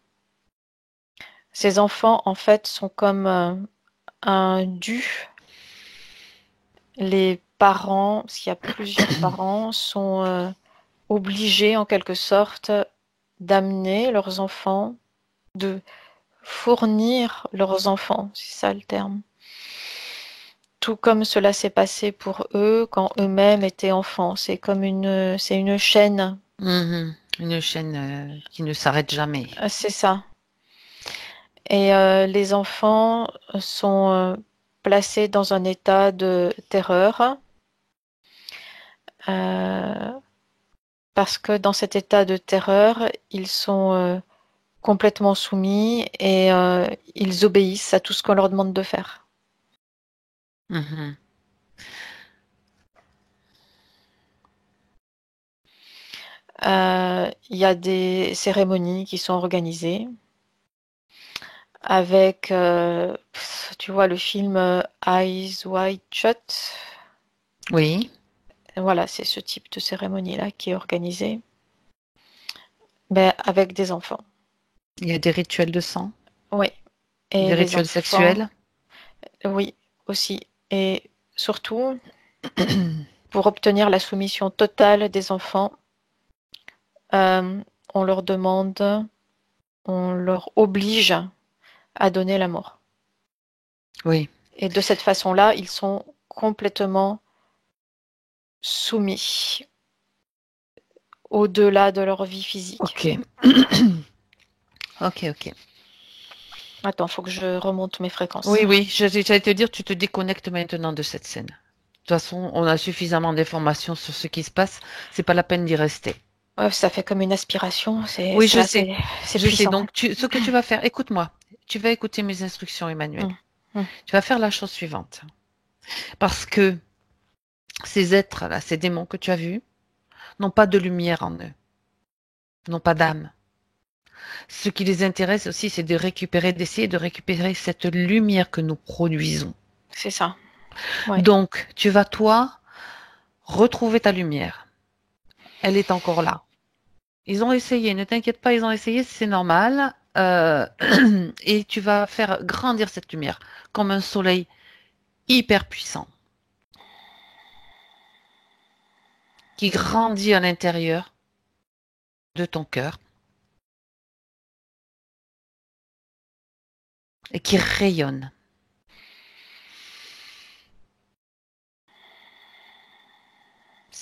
Ces enfants, en fait, sont comme un dû. Les parents, s'il y a plusieurs parents, sont obligés en quelque sorte d'amener leurs enfants, de fournir leurs enfants, c'est ça le terme. Tout comme cela s'est passé pour eux quand eux-mêmes étaient enfants. C'est une chaîne. Mhm. Une chaîne qui ne s'arrête jamais. C'est ça. Et les enfants sont placés dans un état de terreur euh, parce que dans cet état de terreur, ils sont complètement soumis et ils obéissent à tout ce qu'on leur demande de faire. Mhm. Il y a des cérémonies qui sont organisées avec, tu vois, le film Eyes Wide Shut. Oui, Voilà, c'est ce type de cérémonie-là qui est organisée, mais avec des enfants. il y a des rituels de sang, Oui, et des les rituels enfants, sexuels. oui, aussi. Et surtout, pour obtenir la soumission totale des enfants, euh, on leur demande, on leur oblige à donner l'amour. Oui, Et de cette façon-là, ils sont complètement soumis au-delà de leur vie physique. ok. Ok, ok. Attends, faut que je remonte mes fréquences. Oui, oui, j'allais te dire, tu te déconnectes maintenant de cette scène. De toute façon, on a suffisamment d'informations sur ce qui se passe. C'est pas la peine d'y rester. Ouais, ça fait comme une aspiration, Oui, je là, sais. c'est Je sais. puissant. Donc, ce que tu vas faire, écoute-moi. Tu vas écouter mes instructions, Emmanuel. Hum, hum. Tu vas faire la chose suivante. Parce que ces êtres-là, ces démons que tu as vus, n'ont pas de lumière en eux, n'ont pas d'âme. Ce qui les intéresse aussi, c'est de récupérer, d'essayer de récupérer cette lumière que nous produisons. C'est ça. Ouais. Donc, tu vas, toi, retrouver ta lumière. Elle est encore là. Ils ont essayé, ne t'inquiète pas, ils ont essayé, c'est normal. Et tu vas faire grandir cette lumière comme un soleil hyper puissant qui grandit à l'intérieur de ton cœur et qui rayonne.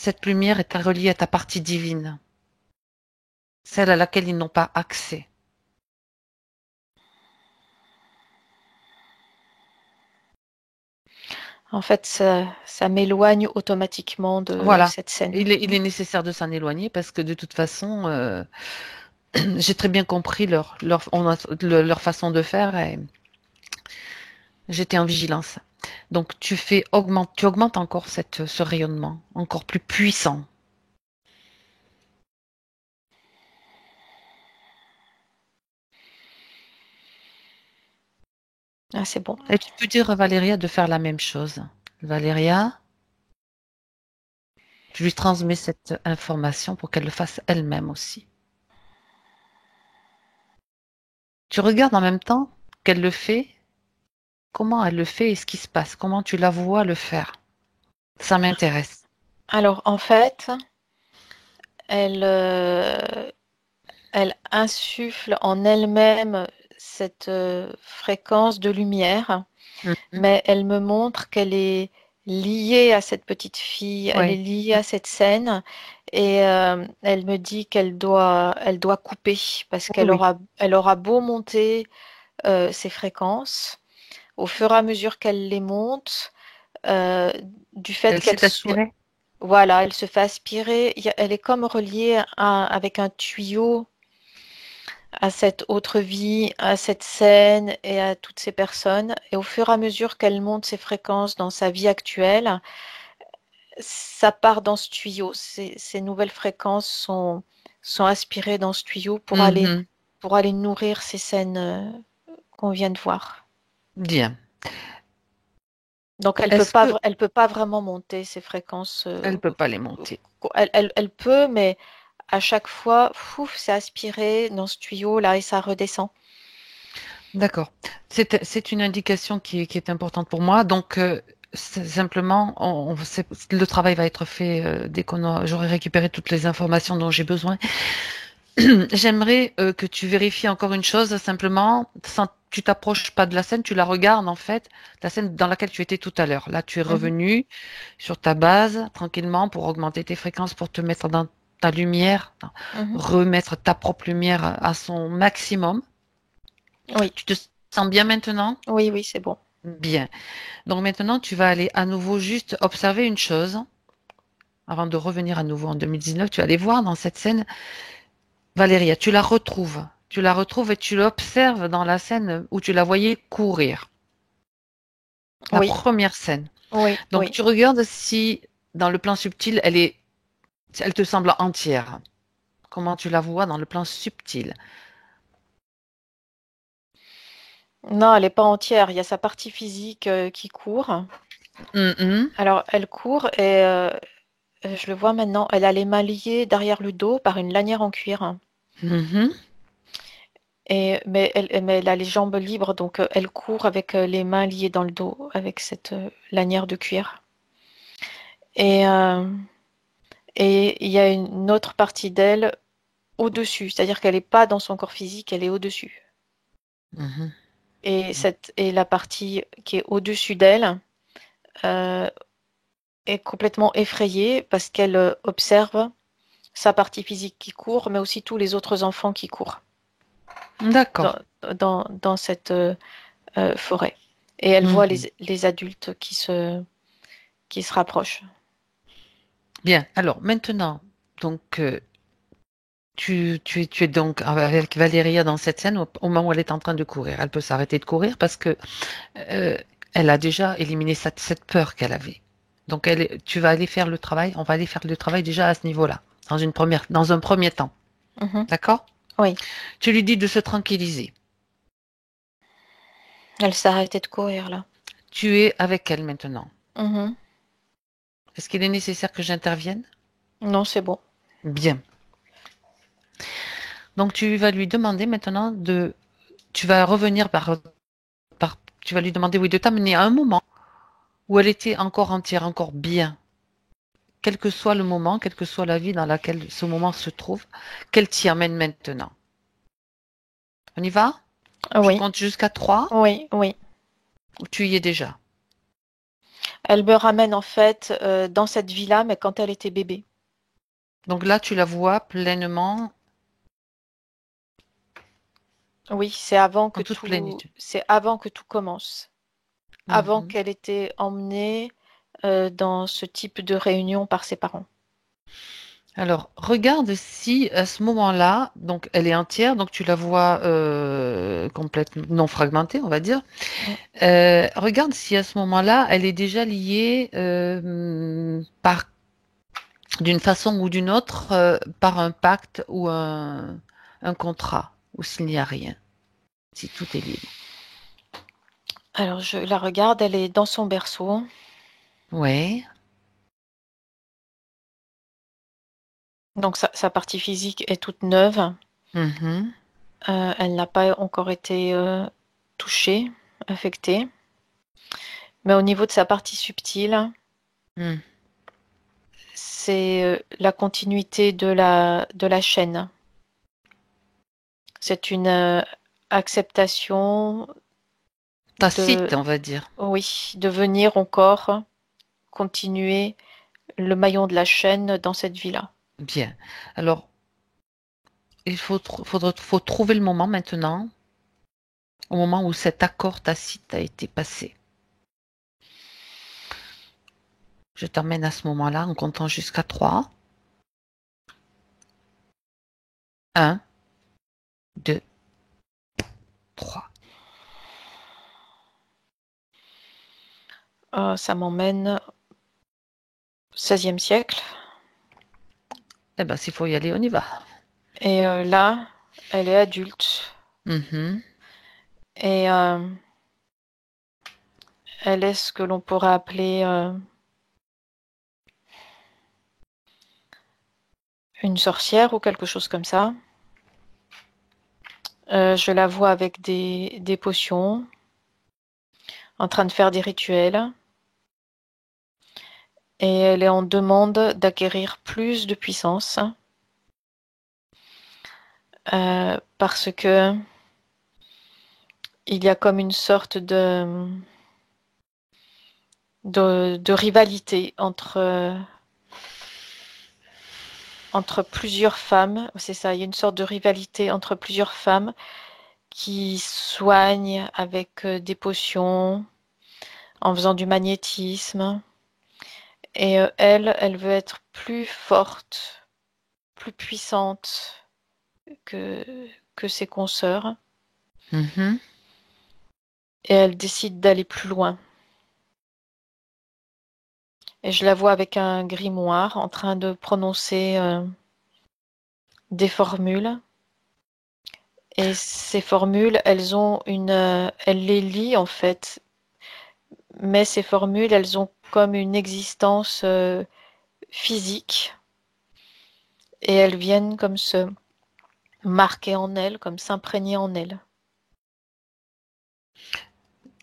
cette lumière est reliée à ta partie divine, celle à laquelle ils n'ont pas accès. En fait, ça m'éloigne automatiquement de Voilà. cette scène. Il est nécessaire de s'en éloigner parce que de toute façon, j'ai très bien compris leur façon de faire et j'étais en vigilance. Donc tu augmentes encore ce rayonnement, encore plus puissant. Ah, c'est bon. Et tu peux dire à Valéria de faire la même chose. Valéria, tu lui transmets cette information pour qu'elle le fasse elle-même aussi. Tu regardes en même temps qu'elle le fait, comment elle le fait et ce qui se passe, comment tu la vois le faire. Ça m'intéresse. Alors, en fait, elle, euh, elle insuffle en elle-même cette fréquence de lumière, Mhm. mais elle me montre qu'elle est liée à cette petite fille, elle est Oui. liée à cette scène, et elle me dit elle doit couper parce Oui, oui. elle aura beau monter ses fréquences, au fur et à mesure qu'elle les monte, euh, du fait Elle qu'elle s'est soit, aspirée. voilà, elle se fait aspirer, elle est comme reliée avec un tuyau à cette autre vie, à cette scène et à toutes ces personnes. Et au fur et à mesure qu'elle monte ses fréquences dans sa vie actuelle, ça part dans ce tuyau. Ces nouvelles fréquences sont aspirées dans ce tuyau Mhm. pour aller nourrir ces scènes qu'on vient de voir. Bien. Donc Est-ce que elle peut pas vraiment monter ces fréquences. elle ne peut pas les monter? Elle peut, mais à chaque fois, fouf, c'est aspiré dans ce tuyau là et ça redescend. D'accord. C'est une indication qui est importante pour moi. Donc, simplement, le travail va être fait dès j'aurai récupéré toutes les informations dont j'ai besoin. J'aimerais que tu vérifies encore une chose, simplement, tu t'approches pas de la scène, tu la regardes en fait, la scène dans laquelle tu étais tout à l'heure. Là, tu es Mhm, revenu sur ta base tranquillement pour augmenter tes fréquences, pour te mettre dans ta lumière, mhm. remettre ta propre lumière à son maximum. Oui, Tu te sens bien maintenant? oui, oui, c'est bon. Bien. Donc maintenant, tu vas aller à nouveau juste observer une chose. Avant de revenir à nouveau en 2019, tu vas aller voir dans cette scène Valéria, tu la retrouves. Tu la retrouves et tu l'observes dans la scène où tu la voyais courir. La Oui, première scène. oui, Donc oui. tu regardes si dans le plan subtil, elle te semble entière. Comment tu la vois dans le plan subtil. Non, elle n'est pas entière. Il y a sa partie physique qui court. Mhm, Alors, elle court et je le vois maintenant. Elle a les mains liées derrière le dos par une lanière en cuir. mhm. Mais elle a les jambes libres, donc elle court avec les mains liées dans le dos, avec cette lanière de cuir. Et, euh, et il y a une autre partie d'elle au-dessus, c'est-à-dire qu'elle n'est pas dans son corps physique, elle est au-dessus. Mhm. Et la partie qui est au-dessus d'elle euh, est complètement effrayée parce qu'elle observe sa partie physique qui court, mais aussi tous les autres enfants qui courent D'accord. dans, dans cette forêt. Et elle voit Mhm. les adultes qui se rapprochent. Bien. Alors maintenant, donc tu es donc avec Valéria dans cette scène au moment où elle est en train de courir. Elle peut s'arrêter de courir parce que euh, elle a déjà éliminé cette peur qu'elle avait. Donc tu vas aller faire le travail. On va aller faire le travail déjà à ce niveau-là, dans un premier temps. Mhm. D'accord? Oui, Tu lui dis de se tranquilliser. elle s'est arrêtée de courir là. Tu es avec elle maintenant. Mhm. Est-ce qu'il est nécessaire que j'intervienne? Non, c'est bon. Bien. Donc tu vas lui demander maintenant tu vas revenir tu vas lui demander, oui, de t'amener à un moment où elle était encore entière, encore bien, quel que soit le moment, quelle que soit la vie dans laquelle ce moment se trouve, qu'elle t'y amène maintenant. On y va? Je Oui, compte jusqu'à 3 oui, oui. ou tu y es déjà? Elle me ramène en fait dans cette vie-là, mais quand elle était bébé. Donc là, tu la vois pleinement Oui, en toute plénitude. c'est avant que tout commence. Avant Mhm. qu'elle était emmenée dans ce type de réunion par ses parents. Alors, regarde si à ce moment-là, donc elle est entière, donc tu la vois complètement non fragmentée, on va dire. Mm. Regarde si à ce moment-là, elle est déjà liée par d'une façon ou d'une autre par un pacte ou un contrat, ou s'il n'y a rien, si tout est libre. Alors je la regarde, elle est dans son berceau. Ouais. Donc sa partie physique est toute neuve. Mhm. Elle n'a pas encore été touchée, affectée. Mais au niveau de sa partie subtile, Mm. c'est la continuité de la chaîne. C'est une acceptation de, Tacite, on va dire. oui, de venir encore continuer le maillon de la chaîne dans cette vie-là. Bien. Alors, faut trouver le moment maintenant, au moment où cet accord tacite a été passé. Je t'emmène à ce moment-là en comptant jusqu'à 3. 1, 2, 3. Ça m'emmène au XVIe siècle. Eh bien, s'il faut y aller, on y va. Et là, elle est adulte. Mhm. Et elle est ce que l'on pourrait appeler une sorcière ou quelque chose comme ça. Je la vois avec des potions, en train de faire des rituels. Et elle est en demande d'acquérir plus de puissance. Parce que il y a comme une sorte de rivalité entre plusieurs femmes. C'est ça, il y a une sorte de rivalité entre plusieurs femmes qui soignent avec des potions, en faisant du magnétisme. Et elle veut être plus forte, plus puissante que, que ses consoeurs. Mhm. Et elle décide d'aller plus loin. Et je la vois avec un grimoire en train de prononcer des formules. Et ces formules, elle les lit en fait, mais ces formules, elles ont comme une existence physique et elles viennent comme se marquer en elle, comme s'imprégner en elle.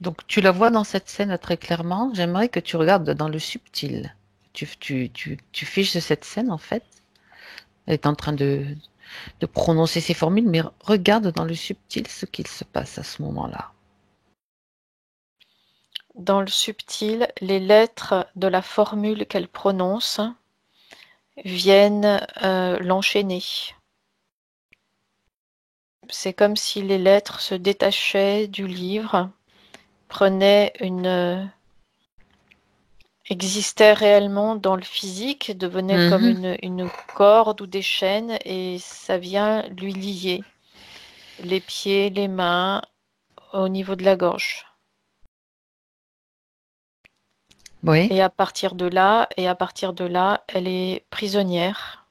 Donc, tu la vois dans cette scène très clairement. J'aimerais que tu regardes dans le subtil. Tu fiches cette scène, en fait. Elle est en train de prononcer ses formules, mais regarde dans le subtil ce qu'il se passe à ce moment-là. Dans le subtil, les lettres de la formule qu'elle prononce viennent l'enchaîner. C'est comme si les lettres se détachaient du livre, prenaient existaient réellement dans le physique, devenaient comme Mhm. une corde ou des chaînes et ça vient lui lier les pieds, les mains au niveau de la gorge. Oui. Et à partir de là, elle est prisonnière.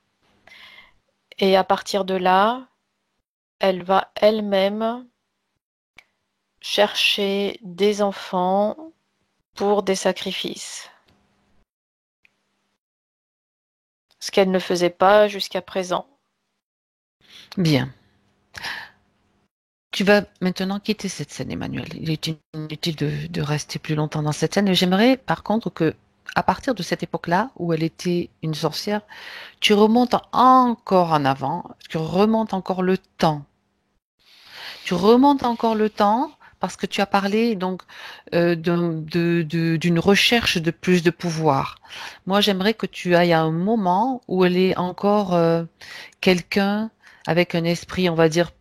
Et à partir de là, elle va elle-même chercher des enfants pour des sacrifices. Ce qu'elle ne faisait pas jusqu'à présent. Bien. Tu vas maintenant quitter cette scène, Emmanuel. Il est inutile de rester plus longtemps dans cette scène. Et j'aimerais, par contre, que, à partir de cette époque-là, où elle était une sorcière, tu remontes encore en avant, tu remontes encore le temps. Tu remontes encore le temps parce que tu as parlé donc d'une recherche de plus de pouvoir. Moi, j'aimerais que tu ailles à un moment où elle est encore quelqu'un avec un esprit, on va dire,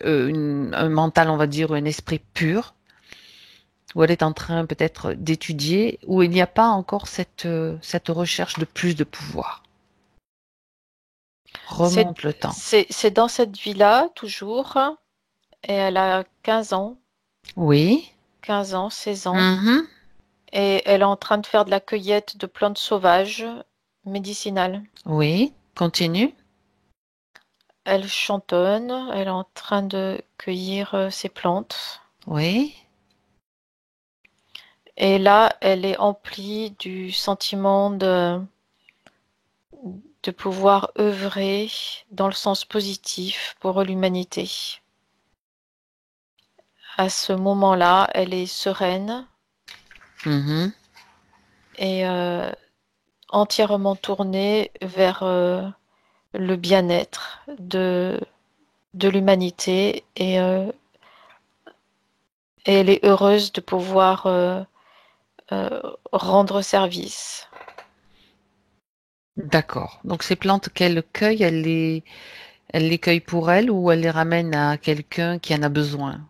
un mental, on va dire, un esprit pur, où elle est en train peut-être d'étudier, où il n'y a pas encore cette recherche de plus de pouvoir. C'est, Remonte le temps. c'est dans cette vie-là, toujours, et elle a 15 ans, Oui. 15 ans, 16 ans, Mhm. et elle est en train de faire de la cueillette de plantes sauvages médicinales. Oui. Continue. Elle chantonne, elle est en train de cueillir ces plantes. Oui. Et là, elle est emplie du sentiment de pouvoir œuvrer dans le sens positif pour l'humanité. À ce moment-là, elle est sereine Mhm. et entièrement tournée vers le bien-être de l'humanité et elle est heureuse de pouvoir rendre service. D'accord. Donc ces plantes qu'elle cueille, elle les cueille pour elle ou elle les ramène à quelqu'un qui en a besoin?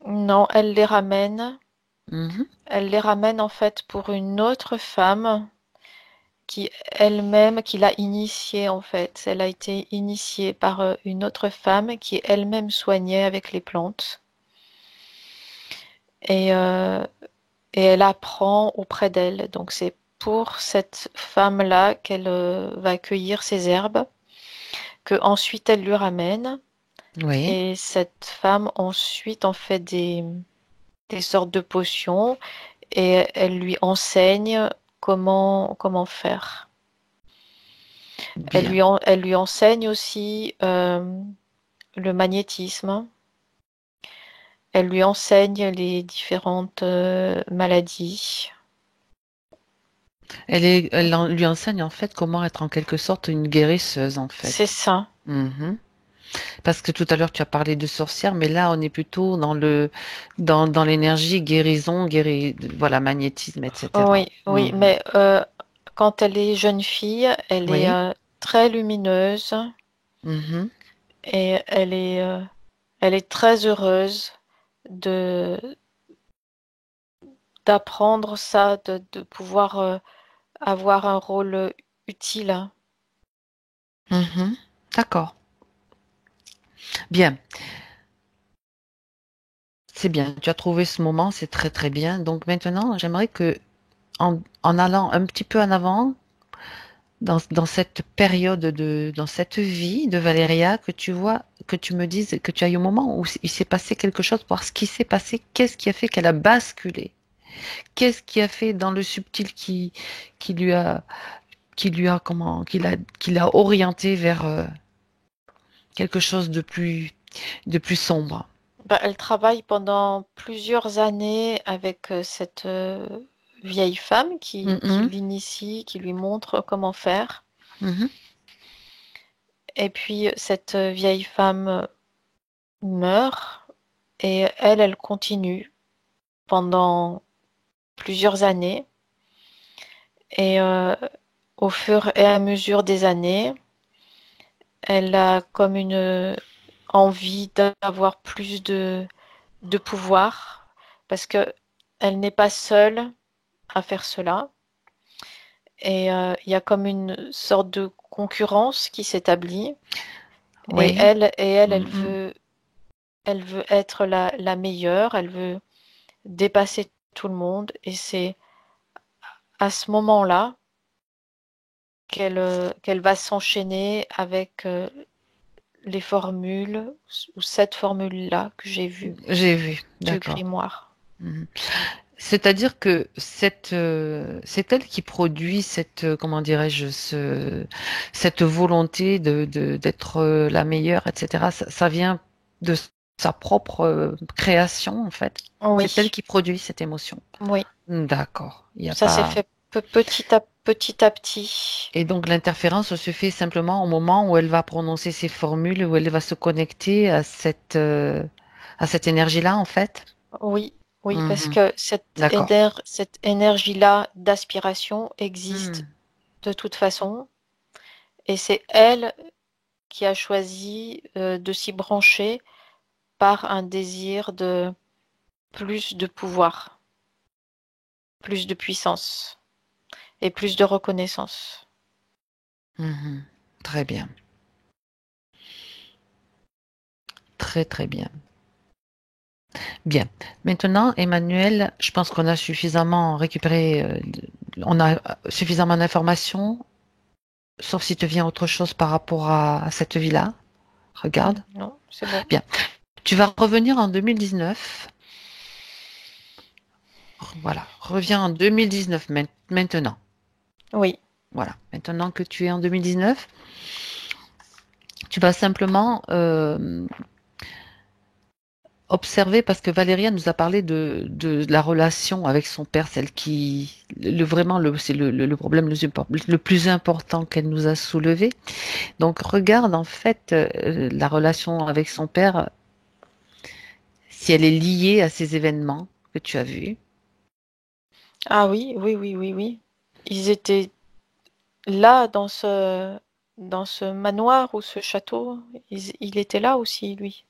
Non, elle les ramène. Mhm. Elle les ramène en fait pour une autre femme qui elle-même, qui l'a initiée en fait. Elle a été initiée par une autre femme qui elle-même soignait avec les plantes. Et, euh, et elle apprend auprès d'elle. Donc c'est pour cette femme-là qu'elle va cueillir ces herbes, que ensuite elle lui ramène. Oui. Et cette femme ensuite en fait des sortes de potions et elle lui enseigne comment faire. Bien. Elle lui enseigne aussi le magnétisme. Elle lui enseigne les différentes maladies. Lui enseigne en fait comment être en quelque sorte une guérisseuse en C'est fait. ça. Mhm. Parce que tout à l'heure tu as parlé de sorcière, mais là on est plutôt dans l'énergie guérison, voilà, magnétisme, etc. Oui, oui, Mhm. mais quand elle est jeune fille, elle est Oui. très lumineuse Mhm. et elle est très heureuse de d'apprendre ça, de pouvoir avoir un rôle utile. Mhm. D'accord. Bien. C'est bien. Tu as trouvé ce moment, c'est très très bien. Donc maintenant, j'aimerais que en allant un petit peu en avant, dans cette période dans cette vie de Valéria, que tu vois, que tu me dises, que tu ailles au moment où il s'est passé quelque chose, voir ce qui s'est passé, qu'est-ce qui a fait qu'elle a basculé, qu'est-ce qui a fait dans le subtil qui lui a, qui l'a orienté vers quelque chose de plus sombre. Bah, elle travaille pendant plusieurs années avec cette vieille femme qui Mhm, l'initie, qui lui montre comment faire. mhm. Et puis cette vieille femme meurt et elle continue pendant plusieurs années. Et au fur et à mesure des années, elle a comme une envie d'avoir plus de pouvoir parce que elle n'est pas seule à faire cela. Et il y a comme une sorte de concurrence qui s'établit. Oui. Mhm. Elle veut être la meilleure, elle veut dépasser tout le monde. Et c'est à ce moment-là qu'elle va s'enchaîner avec les formules ou cette formule-là que j'ai vue J'ai vu, du d'accord. grimoire. Mhm. C'est-à-dire que c'est elle qui produit comment dirais-je, cette volonté d'être la meilleure, etc. Ça vient de sa propre création, en fait. C'est elle Oui, qui produit cette émotion. oui. D'accord. Il n'y a Ça s'est pas. fait petit à petit. Et donc l'interférence se fait simplement au moment où elle va prononcer ces formules, où elle va se connecter à cette énergie-là, en fait. Oui, oui, parce Mhm. que D'accord. cette énergie-là d'aspiration existe Hmm. de toute façon, et c'est elle qui a choisi de s'y brancher par un désir de plus de pouvoir, plus de puissance et plus de reconnaissance. Mhm. Très bien. Très, très bien. Bien. Maintenant, Emmanuel, je pense qu'on a suffisamment récupéré, on a suffisamment d'informations, sauf si te vient autre chose par rapport à cette vie-là. Regarde. Non, c'est bon. Bien. Tu vas revenir en 2019. Voilà. Reviens en 2019 maintenant. Oui, Voilà. Maintenant que tu es en 2019, tu vas simplement observer, parce que Valéria nous a parlé de la relation avec son père, celle qui, vraiment, c'est le problème le plus important qu'elle nous a soulevé. Donc, regarde en fait la relation avec son père, si elle est liée à ces événements que tu as vus. ah oui, oui, oui, oui, oui. Ils étaient là dans ce manoir ou ce château. Il était là aussi, lui.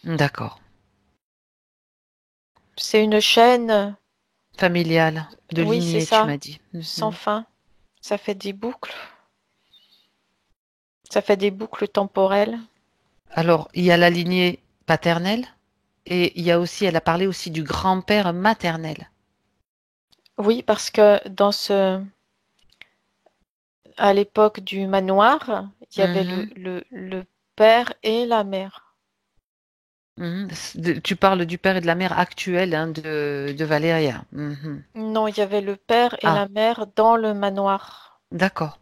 D'accord. C'est une chaîne, Familiale, de oui, c'est lignée, tu m'as ça, dit. sans Mhm. fin. Ça fait des boucles. Ça fait des boucles temporelles. Alors, il y a la lignée paternelle et il y a aussi, elle a parlé aussi du grand-père maternel. Oui, parce que à l'époque du manoir, il y avait Mhm. le père et la mère. Mhm. Tu parles du père et de la mère actuelle, hein, de Valéria. Mhm. Non, il y avait le père et Ah, la mère dans le manoir. d'accord.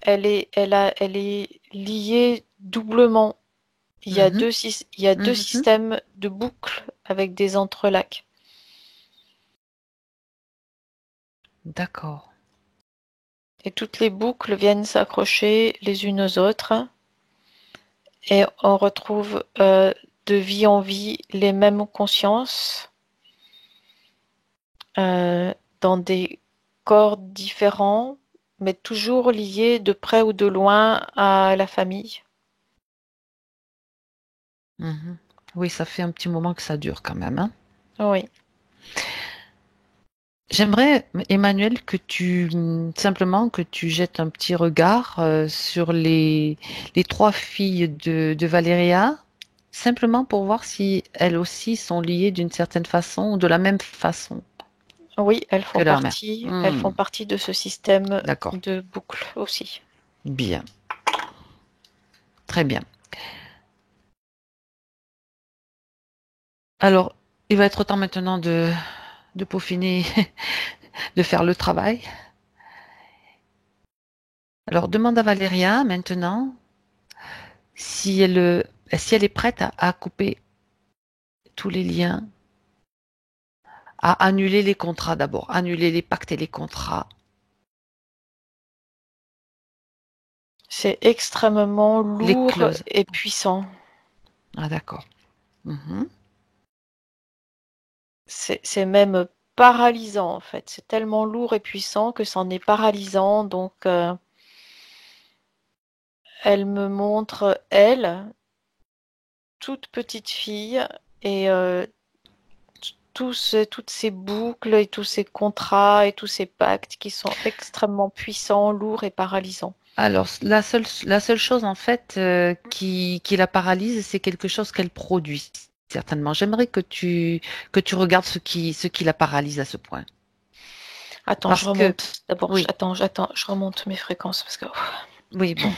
Elle est liée doublement. Mhm. Il y a deux Mhm. systèmes de boucles avec des entrelacs. D'accord. Et toutes les boucles viennent s'accrocher les unes aux autres. Et on retrouve de vie en vie les mêmes consciences euh, dans des corps différents, mais toujours liés de près ou de loin à la famille. Mhm. Oui, ça fait un petit moment que ça dure quand même, hein. Oui, J'aimerais, Emmanuel, simplement que tu jettes un petit regard sur les trois filles de Valéria, simplement pour voir si elles aussi sont liées d'une certaine façon ou de la même façon oui, que leur mère. elles Hmm. font partie de ce système D'accord. de boucles aussi. Bien. Très bien. Alors, il va être temps maintenant de peaufiner, de faire le travail. Alors, demande à Valéria maintenant si elle est prête à couper tous les liens, à annuler les contrats d'abord, annuler les pactes et les contrats. C'est extrêmement Les lourd clauses. et puissant. Ah, d'accord. Mhm. C'est même paralysant en fait. C'est tellement lourd et puissant que c'en est paralysant. Donc, elle me montre, elle, toute petite fille, et toutes ces boucles et tous ces contrats et tous ces pactes qui sont extrêmement puissants, lourds et paralysants. Alors, la seule chose, en fait, qui la paralyse, c'est quelque chose qu'elle produit, certainement. J'aimerais que tu regardes ce qui la paralyse à ce point. Attends, je Parce que, remonte. D'abord, oui, j'attends, je remonte mes fréquences parce que oui, bon,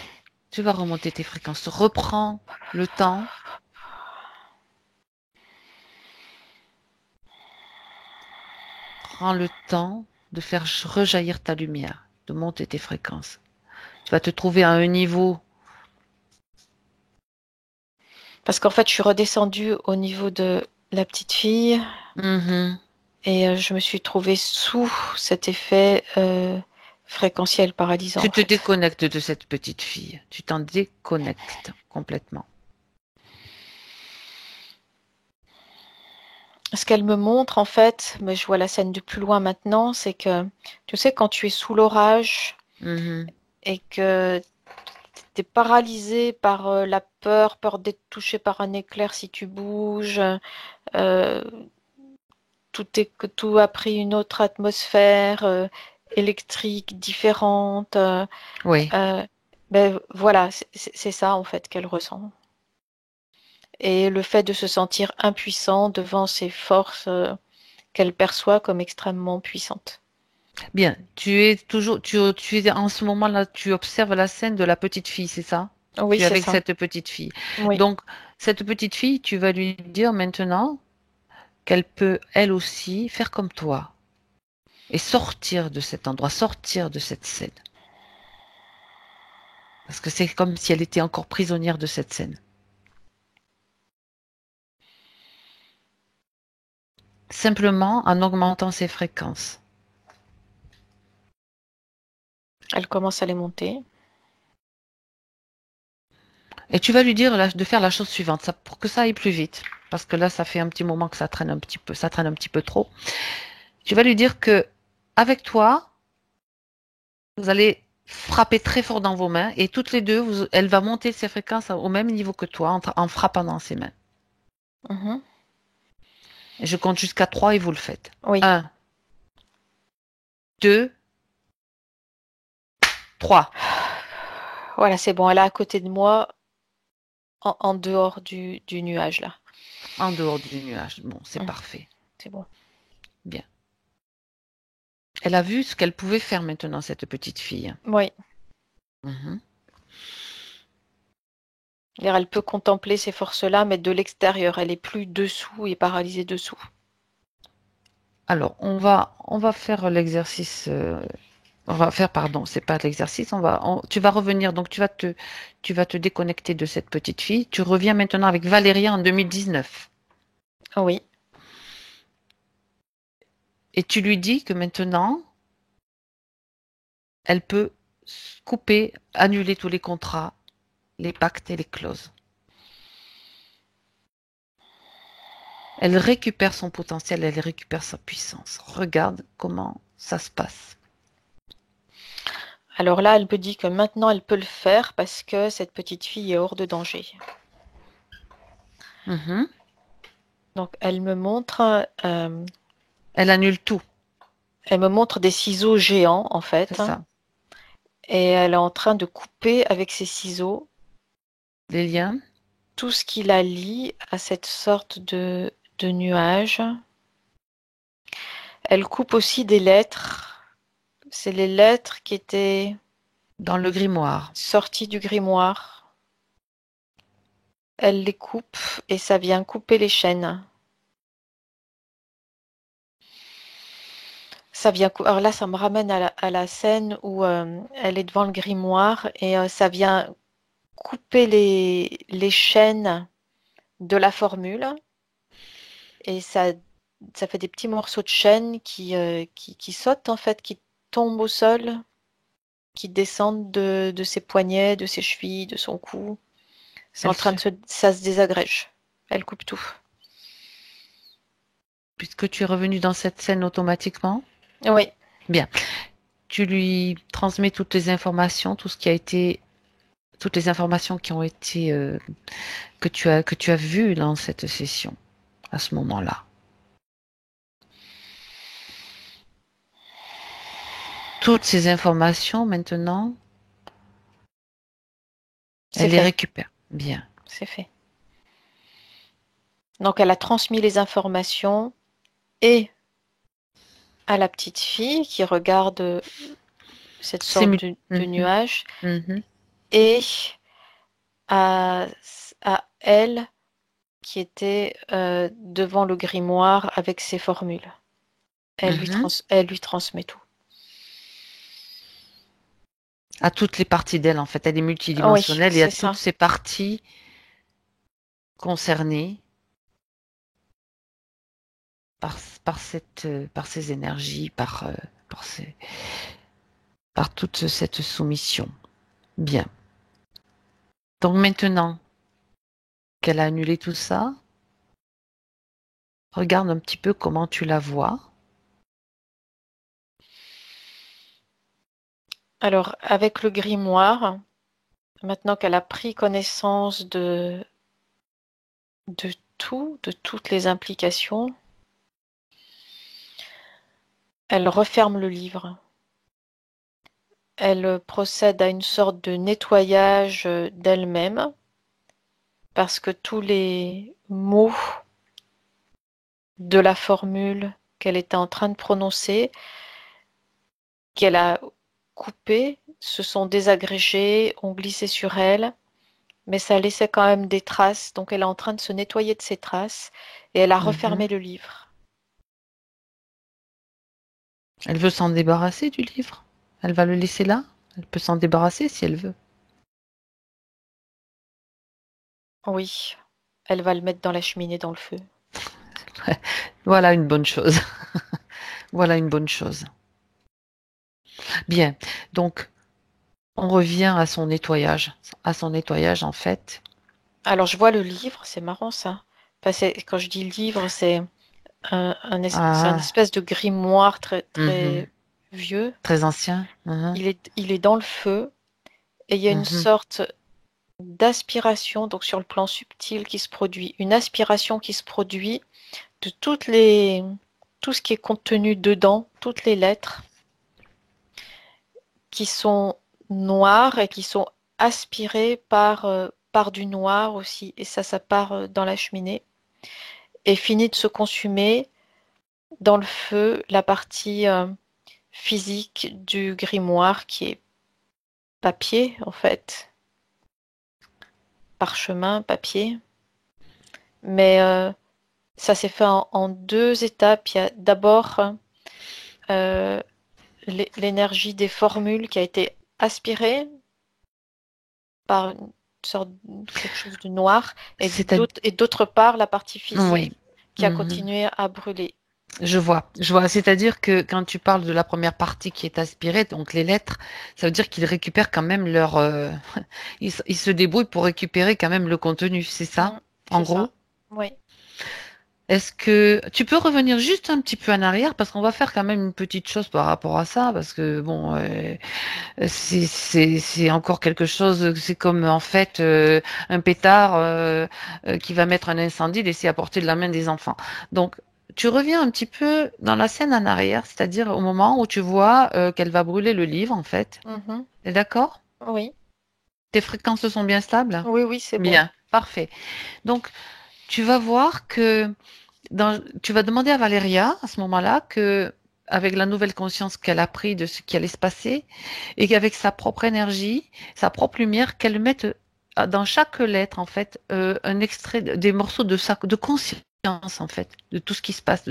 tu vas remonter tes fréquences. Reprends le temps. Prends le temps de faire rejaillir ta lumière, de monter tes fréquences. Tu vas te trouver à un niveau. parce qu'en fait, je suis redescendue au niveau de la petite fille Mhm. Et je me suis trouvée sous cet effet fréquentiel paralysant. Tu en te fait. déconnectes de cette petite fille. Tu t'en déconnectes complètement. Ce qu'elle me montre, en fait, mais je vois la scène de plus loin maintenant, c'est que, tu sais, quand tu es sous l'orage Mhm. et que tu es paralysé par la peur d'être touché par un éclair si tu bouges, euh, tout a pris une autre atmosphère électrique différente. Oui. Ben voilà, c'est ça en fait qu'elle ressent. Et le fait de se sentir impuissant devant ces forces qu'elle perçoit comme extrêmement puissantes. Bien. Tu es toujours, tu es en ce moment-là, tu observes la scène de la petite fille, c'est ça? Oui, Tu es c'est avec ça. cette petite fille. Oui. Donc, cette petite fille, tu vas lui dire maintenant qu'elle peut, elle aussi, faire comme toi et sortir de cet endroit, sortir de cette scène. Parce que c'est comme si elle était encore prisonnière de cette scène. Simplement en augmentant ses fréquences. Elle commence à les monter. Et tu vas lui dire de faire la chose suivante, pour que ça aille plus vite. Parce que là, ça fait un petit moment que ça traîne un petit peu, ça traîne un petit peu trop. Tu vas lui dire que, avec toi, vous allez frapper très fort dans vos mains et toutes les deux, elle va monter ses fréquences au même niveau que toi en frappant dans ses mains. Mhm. Et je compte jusqu'à 3 et vous le faites. Oui. 1, 2, 3. Voilà, c'est bon. Elle est à côté de moi, en dehors du nuage là. En dehors du nuage. Bon, c'est Mhm. parfait. C'est bon. Bien. Elle a vu ce qu'elle pouvait faire maintenant, cette petite fille. Oui. Mhm. C'est-à-dire, elle peut contempler ces forces-là, mais de l'extérieur. Elle est plus dessous et paralysée dessous. Alors, on va faire l'exercice. On va faire, pardon, c'est pas l'exercice. Tu vas revenir, donc tu vas te déconnecter de cette petite fille. Tu reviens maintenant avec Valérie en 2019. Oui. Et tu lui dis que maintenant, elle peut couper, annuler tous les contrats, les pactes et les clauses. Elle récupère son potentiel, elle récupère sa puissance. Regarde comment ça se passe. Alors là, elle me dit que maintenant, elle peut le faire parce que cette petite fille est hors de danger. Mhm. Donc, Elle annule tout, elle me montre des ciseaux géants, en c'est fait, ça. et elle est en train de couper avec ses ciseaux Les liens, tout ce qui la lie à cette sorte de nuage. Elle coupe aussi des lettres. C'est les lettres qui étaient dans le grimoire. sorties du grimoire. Elle les coupe et ça vient couper les chaînes. Alors là, ça me ramène à la scène où elle est devant le grimoire et ça vient couper les chaînes de la formule et ça fait des petits morceaux de chaîne qui sautent en fait, qui tombent au sol, qui descendent de ses poignets, de ses chevilles, de son cou. C'est en Elle train se, ça se désagrège. Elle coupe tout. puisque tu es revenu dans cette scène automatiquement, Oui, bien. Tu lui transmets toutes les informations, toutes les informations qui ont été, que tu as vues dans cette session, à ce moment-là. Toutes ces informations, maintenant, c'est elle les fait. récupère. Bien. C'est fait. Donc elle a transmis les informations et à la petite fille qui regarde cette C'est sorte mu- de Mhm, nuage mhm, et à, à elle qui était devant le grimoire avec ses formules. mhm. Elle lui transmet tout. À toutes les parties d'elle, en fait. Elle est Ah oui, multidimensionnelle et à c'est toutes ça. ces parties concernées, par ces énergies, par toute cette soumission. Bien. Donc maintenant qu'elle a annulé tout ça, regarde un petit peu comment tu la vois. Alors, avec le grimoire, maintenant qu'elle a pris connaissance de tout, de toutes les implications, elle referme le livre. Elle procède à une sorte de nettoyage d'elle-même parce que tous les mots de la formule qu'elle était en train de prononcer, qu'elle a coupés, se sont désagrégés, ont glissé sur elle, mais ça laissait quand même des traces. Donc elle est en train de se nettoyer de ces traces et elle a refermé le livre. Elle veut s'en débarrasser du livre. Elle va le laisser là. Elle peut s'en débarrasser si elle veut. Oui, elle va le mettre dans la cheminée, dans le feu. Voilà une bonne chose. Voilà une bonne chose. Bien. Donc, on revient à son nettoyage. À son nettoyage, en fait. Alors je vois le livre, c'est marrant ça. Parce que quand je dis livre, c'est c'est un Ah, espèce de grimoire très, mhm. très vieux. Très ancien. Mhm, Il est dans le feu et il y a une mhm. sorte d'aspiration, donc sur le plan subtil qui se produit, une aspiration qui se produit de tout ce qui est contenu dedans, toutes les lettres qui sont noires et qui sont aspirées par du noir aussi. Et ça part dans la cheminée et finit de se consumer dans le feu la partie physique du grimoire qui est papier en fait, parchemin, papier. Mais ça s'est fait en deux étapes. Il y a d'abord euh, l'énergie des formules qui a été aspirée par une sorte de quelque chose de noir, C'est-à-dire, et d'autre part la partie physique oui. qui a Mhm. continué à brûler. Je vois, je vois. C'est-à-dire que quand tu parles de la première partie qui est aspirée, donc les lettres, ça veut dire qu'ils récupèrent quand même leur, ils se débrouillent pour récupérer quand même le contenu, c'est ça, Mm, en c'est ça. gros? Oui. Est-ce que tu peux revenir juste un petit peu en arrière parce qu'on va faire quand même une petite chose par rapport à ça parce que bon, c'est encore quelque chose. C'est comme en fait un pétard qui va mettre un incendie laissé à portée de la main des enfants. Donc tu reviens un petit peu dans la scène en arrière, c'est-à-dire au moment où tu vois qu'elle va brûler le livre en fait. Mhm. T'es d'accord? Oui. Tes fréquences sont bien stables? Oui, oui, c'est bon. Bien, parfait. Donc tu vas voir que tu vas demander à Valéria à ce moment-là que, avec la nouvelle conscience qu'elle a pris de ce qui allait se passer, et qu'avec sa propre énergie, sa propre lumière, qu'elle mette dans chaque lettre, en fait, un extrait, des morceaux de conscience, en fait, de tout ce qui se passe,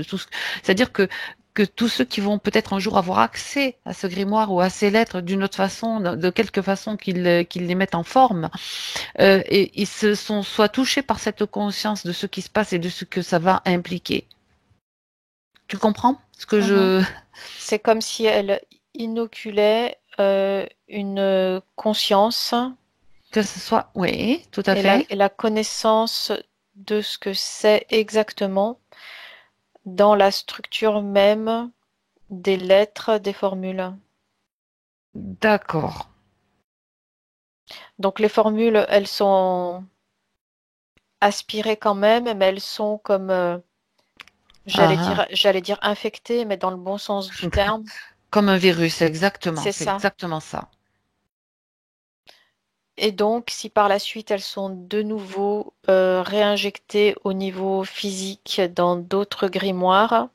c'est-à-dire que tous ceux qui vont peut-être un jour avoir accès à ce grimoire ou à ces lettres d'une autre façon, de quelque façon qu'ils les mettent en forme, et ils se sont soit touchés par cette conscience de ce qui se passe et de ce que ça va impliquer. Tu comprends ce que Mhm. je... C'est comme si elle inoculait une conscience Que ce soit... Oui, tout à fait. et la connaissance de ce que c'est exactement dans la structure même des lettres des formules. D'accord. Donc les formules, elles sont aspirées quand même, mais elles sont comme, Ah, j'allais dire infectées, mais dans le bon sens du ah. terme. Comme un virus, exactement. C'est C'est ça. exactement ça. Et donc, si par la suite elles sont de nouveau réinjectées au niveau physique dans d'autres grimoires,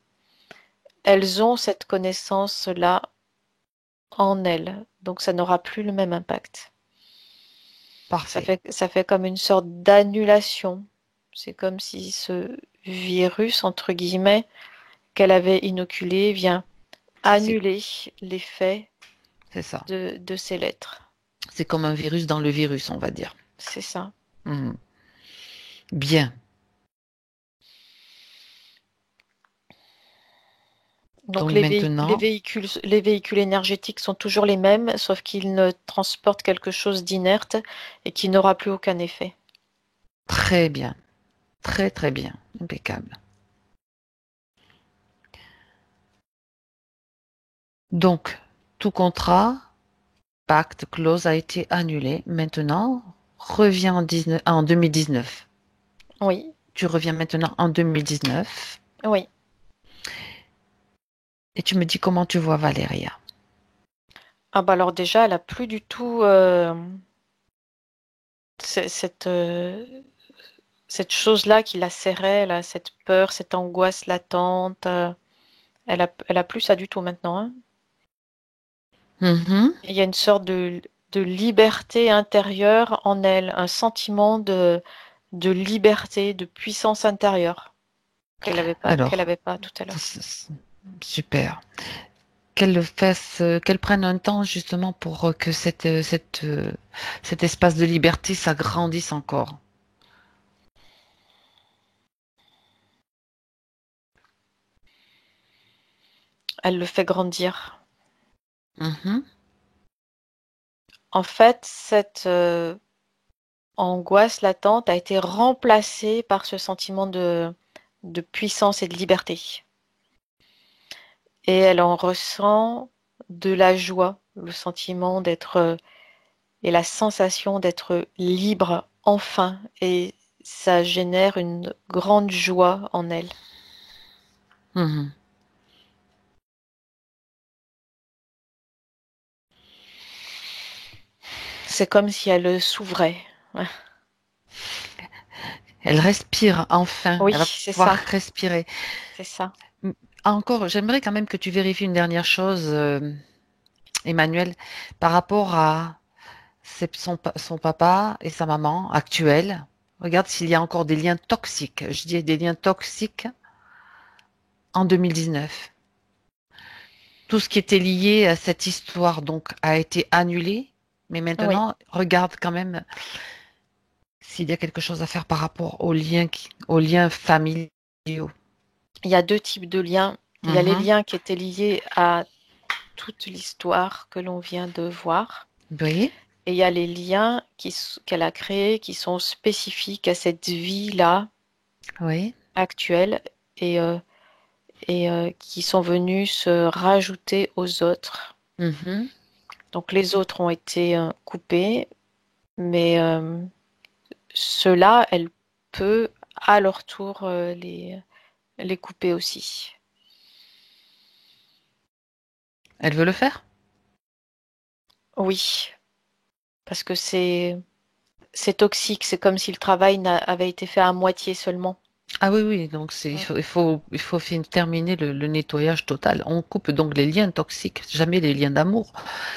elles ont cette connaissance-là en elles. Donc ça n'aura plus le même impact. Parfait. Ça fait comme une sorte d'annulation. C'est comme si ce virus, entre guillemets, qu'elle avait inoculé vient C'est annuler l'effet c'est ça. de ces lettres. C'est comme un virus dans le virus, on va dire. C'est ça. Mhm. Bien. Donc Donc maintenant, les véhicules énergétiques sont toujours les mêmes, sauf qu'ils ne transportent quelque chose d'inerte et qui n'aura plus aucun effet. très bien, très très bien, impeccable. Donc, tout contrat, pacte, clause a été annulé. Maintenant, reviens en 2019. Oui, Tu reviens maintenant en 2019 oui. et tu me dis comment tu vois Valéria. Ah bah alors déjà, elle a plus du tout cette, cette chose-là qui la serrait, là, cette peur, cette angoisse latente. Elle a plus ça du tout maintenant, hein. Mhm. Il y a une sorte de liberté intérieure en elle, un sentiment de liberté, de puissance intérieure qu'elle Alors, avait pas tout à l'heure. super. Qu'elle prenne un temps justement pour que cet espace de liberté s'agrandisse encore. Elle le fait grandir. Mhm. En fait, cette angoisse latente a été remplacée par ce sentiment de puissance et de liberté. Et elle en ressent de la joie, le sentiment d'être et la sensation d'être libre enfin. Et ça génère une grande joie en elle. Mhm. C'est comme si elle s'ouvrait. Elle respire enfin. Oui, Elle va c'est pouvoir ça, respirer. c'est ça. Encore, j'aimerais quand même que tu vérifies une dernière chose, Emmanuel, par rapport à son papa et sa maman actuels. Regarde s'il y a encore des liens toxiques. Je dis des liens toxiques en 2019. Tout ce qui était lié à cette histoire donc a été annulé. Mais Oui, maintenant, regarde quand même s'il y a quelque chose à faire par rapport aux liens familiaux. il y a deux types de liens. Il y a les Mhm. liens qui étaient liés à toute l'histoire que l'on vient de voir. Oui, Et il y a les liens qu'elle a créés qui sont spécifiques à cette vie-là oui. actuelle et, qui sont venus se rajouter aux autres. Mhm. Donc les autres ont été coupés, mais ceux-là, elle peut à leur tour les couper aussi. Elle veut le faire? Oui, parce que c'est toxique, c'est comme si le travail avait été fait à moitié seulement. Ah oui, oui, donc Mm. il faut terminer le nettoyage total. On coupe donc les liens toxiques, jamais les liens d'amour.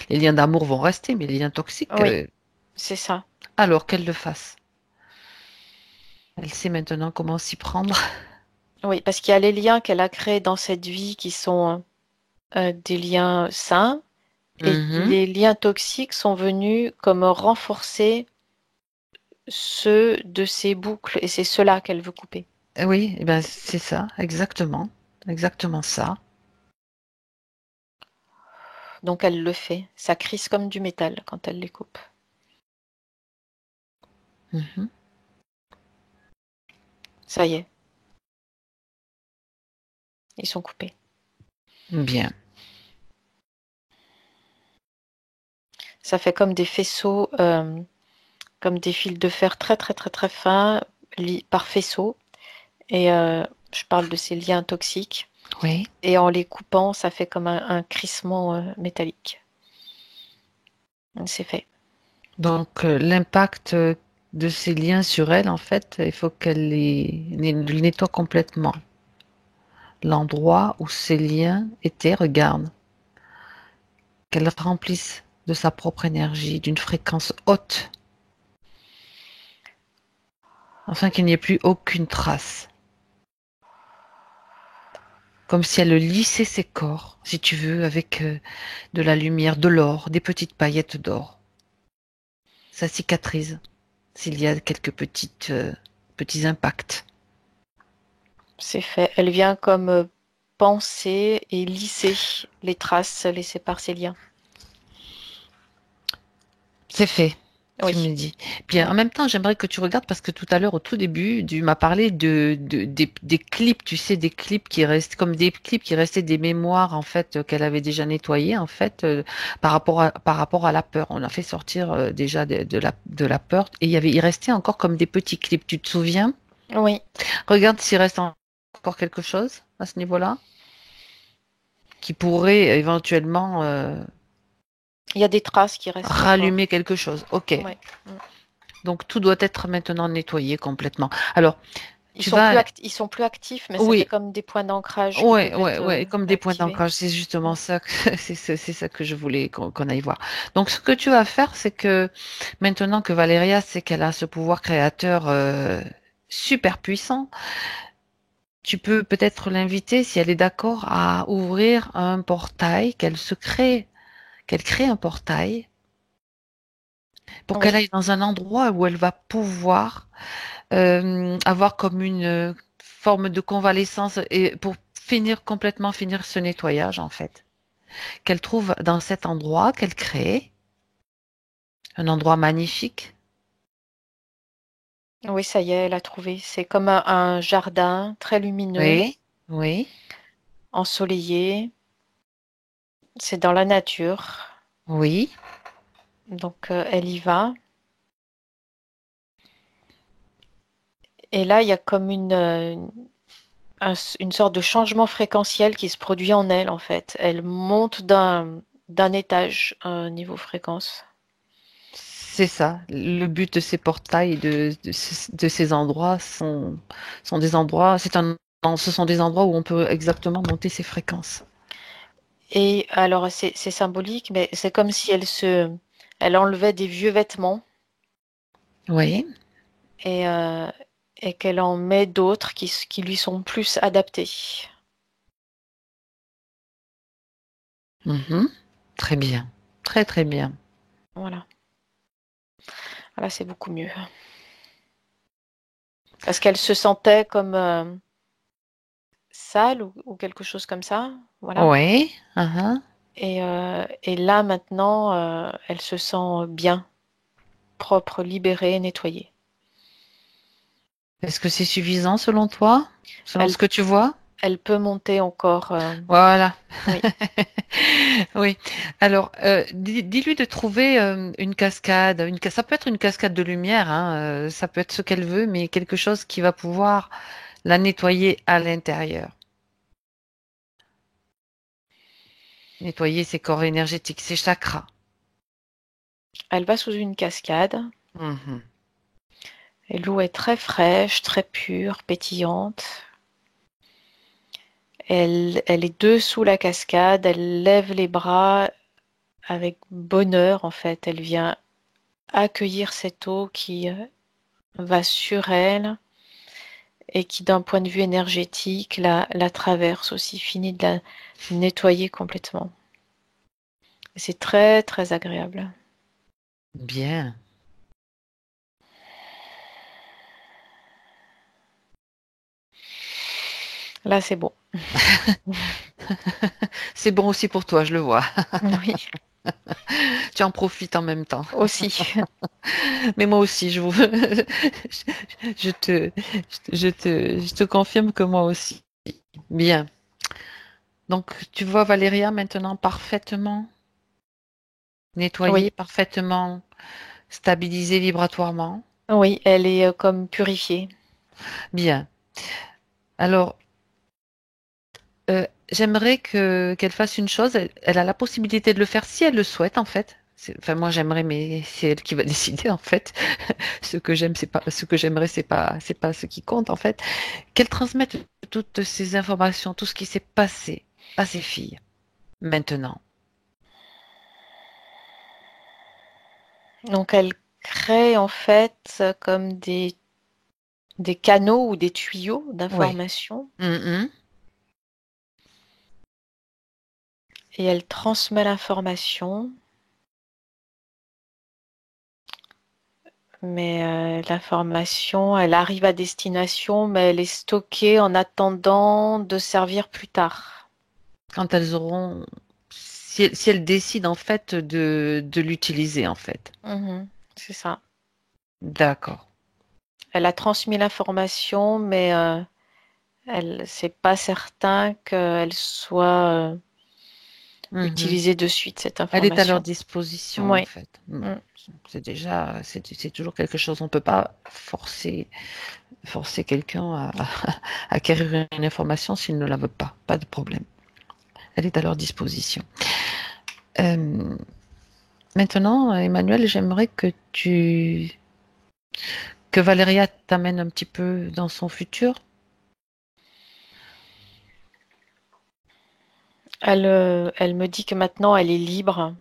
Les liens d'amour vont rester, mais les liens toxiques, Oui, c'est ça. alors qu'elle le fasse. Elle sait maintenant comment s'y prendre. Oui, parce qu'il y a les liens qu'elle a créés dans cette vie qui sont des liens sains et Mhm. les liens toxiques sont venus comme renforcer ceux de ces boucles et c'est cela qu'elle veut couper. Oui, eh ben, c'est ça, exactement. Exactement ça. Donc elle le fait. Ça crisse comme du métal quand elle les coupe. Mhm. Ça y est, ils sont coupés. Bien. Ça fait comme des faisceaux, comme des fils de fer très très très très fins par faisceau. Et je parle de ces liens toxiques. Oui. Et en les coupant, ça fait comme un crissement métallique. C'est fait. Donc, l'impact de ces liens sur elle, en fait, il faut qu'elle les nettoie complètement. L'endroit où ces liens étaient, regarde, qu'elle remplisse de sa propre énergie, d'une fréquence haute, afin qu'il n'y ait plus aucune trace. Comme si elle lissait ses corps, si tu veux, avec de la lumière, de l'or, des petites paillettes d'or. Ça cicatrise s'il y a quelques petits impacts. C'est fait. Elle vient comme panser et lisser les traces laissées par ces liens. C'est fait, tu Oui, me dis. Puis en oui, même temps, j'aimerais que tu regardes parce que tout à l'heure, au tout début, tu m'as parlé des clips, tu sais, des clips qui restent comme des clips qui restaient des mémoires en fait qu'elle avait déjà nettoyées en fait par rapport à la peur. On a fait sortir déjà de la peur et il restait encore comme des petits clips. Tu te souviens? oui. Regarde s'il reste encore quelque chose à ce niveau-là qui pourrait éventuellement Il y a des traces qui restent rallumer encore. quelque chose. Ok. Ouais. Mm. Donc tout doit être maintenant nettoyé complètement. Alors, Ils tu sont plus vas, ils sont plus actifs, mais ça fait oui, comme des points d'ancrage qui ouais, peuvent ouais, être ouais, comme des points activés. d'ancrage. C'est justement Mm. ça, c'est ça que je voulais qu'on aille voir. Donc ce que tu vas faire, c'est que maintenant que Valéria sait qu'elle a ce pouvoir créateur super puissant, tu peux peut-être l'inviter, si elle est d'accord, à ouvrir un portail, qu'elle crée un portail pour qu'elle Oui, aille dans un endroit où elle va pouvoir avoir comme une forme de convalescence et pour complètement finir ce nettoyage en fait. Qu'elle trouve dans cet endroit qu'elle crée, un endroit magnifique. oui, ça y est, elle a trouvé. C'est comme un jardin très lumineux, Oui, oui, ensoleillé. C'est dans la nature. oui. Donc, elle y va. Et là, il y a comme une sorte de changement fréquentiel qui se produit en elle, en fait. Elle monte d'un étage niveau fréquence. C'est ça. Le but de ces portails, de ces endroits sont des endroits, ce sont des endroits où on peut exactement monter ses fréquences. Et alors, c'est symbolique, mais c'est comme si elle enlevait des vieux vêtements Oui. et, euh, et qu'elle en met d'autres qui lui sont plus adaptés. Mhm. Très bien. Très, très bien. Voilà. Voilà, c'est beaucoup mieux. Parce qu'elle se sentait comme sale ou quelque chose comme ça. Voilà. Oui. Mhm. Et là, maintenant, elle se sent bien, propre, libérée, nettoyée. Est-ce que c'est suffisant selon toi? Selon Elle, ce que tu vois? elle peut monter encore. Voilà. Oui. Oui. Alors, dis-lui de trouver une cascade. Ça peut être une cascade de lumière, hein, ça peut être ce qu'elle veut, mais quelque chose qui va pouvoir la nettoyer à l'intérieur. Nettoyer ses corps énergétiques, ses chakras. Elle va sous une cascade. Mhm. Et l'eau est très fraîche, très pure, pétillante. Elle est dessous la cascade, elle lève les bras avec bonheur en fait. Elle vient accueillir cette eau qui va sur elle et qui d'un point de vue énergétique la traverse aussi, finit de la nettoyer complètement. C'est très très agréable. Bien. Là c'est bon. C'est bon aussi pour toi, je le vois. Oui, Tu en profites en même temps. aussi. Mais moi aussi, je te, je te confirme que moi aussi. Bien. Donc, tu vois Valéria maintenant parfaitement nettoyée, Oui, parfaitement stabilisée vibratoirement. oui, elle est comme purifiée. Bien. Alors, j'aimerais qu'elle fasse une chose. Elle a la possibilité de le faire si elle le souhaite, en fait. Enfin, moi, j'aimerais, mais c'est elle qui va décider, en fait. Ce que j'aime, c'est pas, ce que j'aimerais, c'est pas ce qui compte, en fait. Qu'elle transmette toutes ces informations, tout ce qui s'est passé à ses filles, maintenant. Donc elle crée en fait comme des canaux ou des tuyaux Oui. d'information Mhm. et elle transmet l'information Mais l'information, elle arrive à destination, mais elle est stockée en attendant de servir plus tard. Quand elles auront, si elles décident en fait de l'utiliser en fait. Mhm, c'est ça. D'accord. Elle a transmis l'information, mais c'est pas certain qu'elle soit Mhm. utilisée de suite, cette Elle est à leur information. disposition en Oui. fait. Mm. C'est déjà, c'est toujours quelque chose. On ne peut pas forcer quelqu'un à acquérir une information s'il ne la veut pas. Pas de problème. Elle est à leur disposition. Euh, Maintenant, Emmanuel, j'aimerais que Valéria t'amène un petit peu dans son futur. Elle me dit que maintenant elle est libre.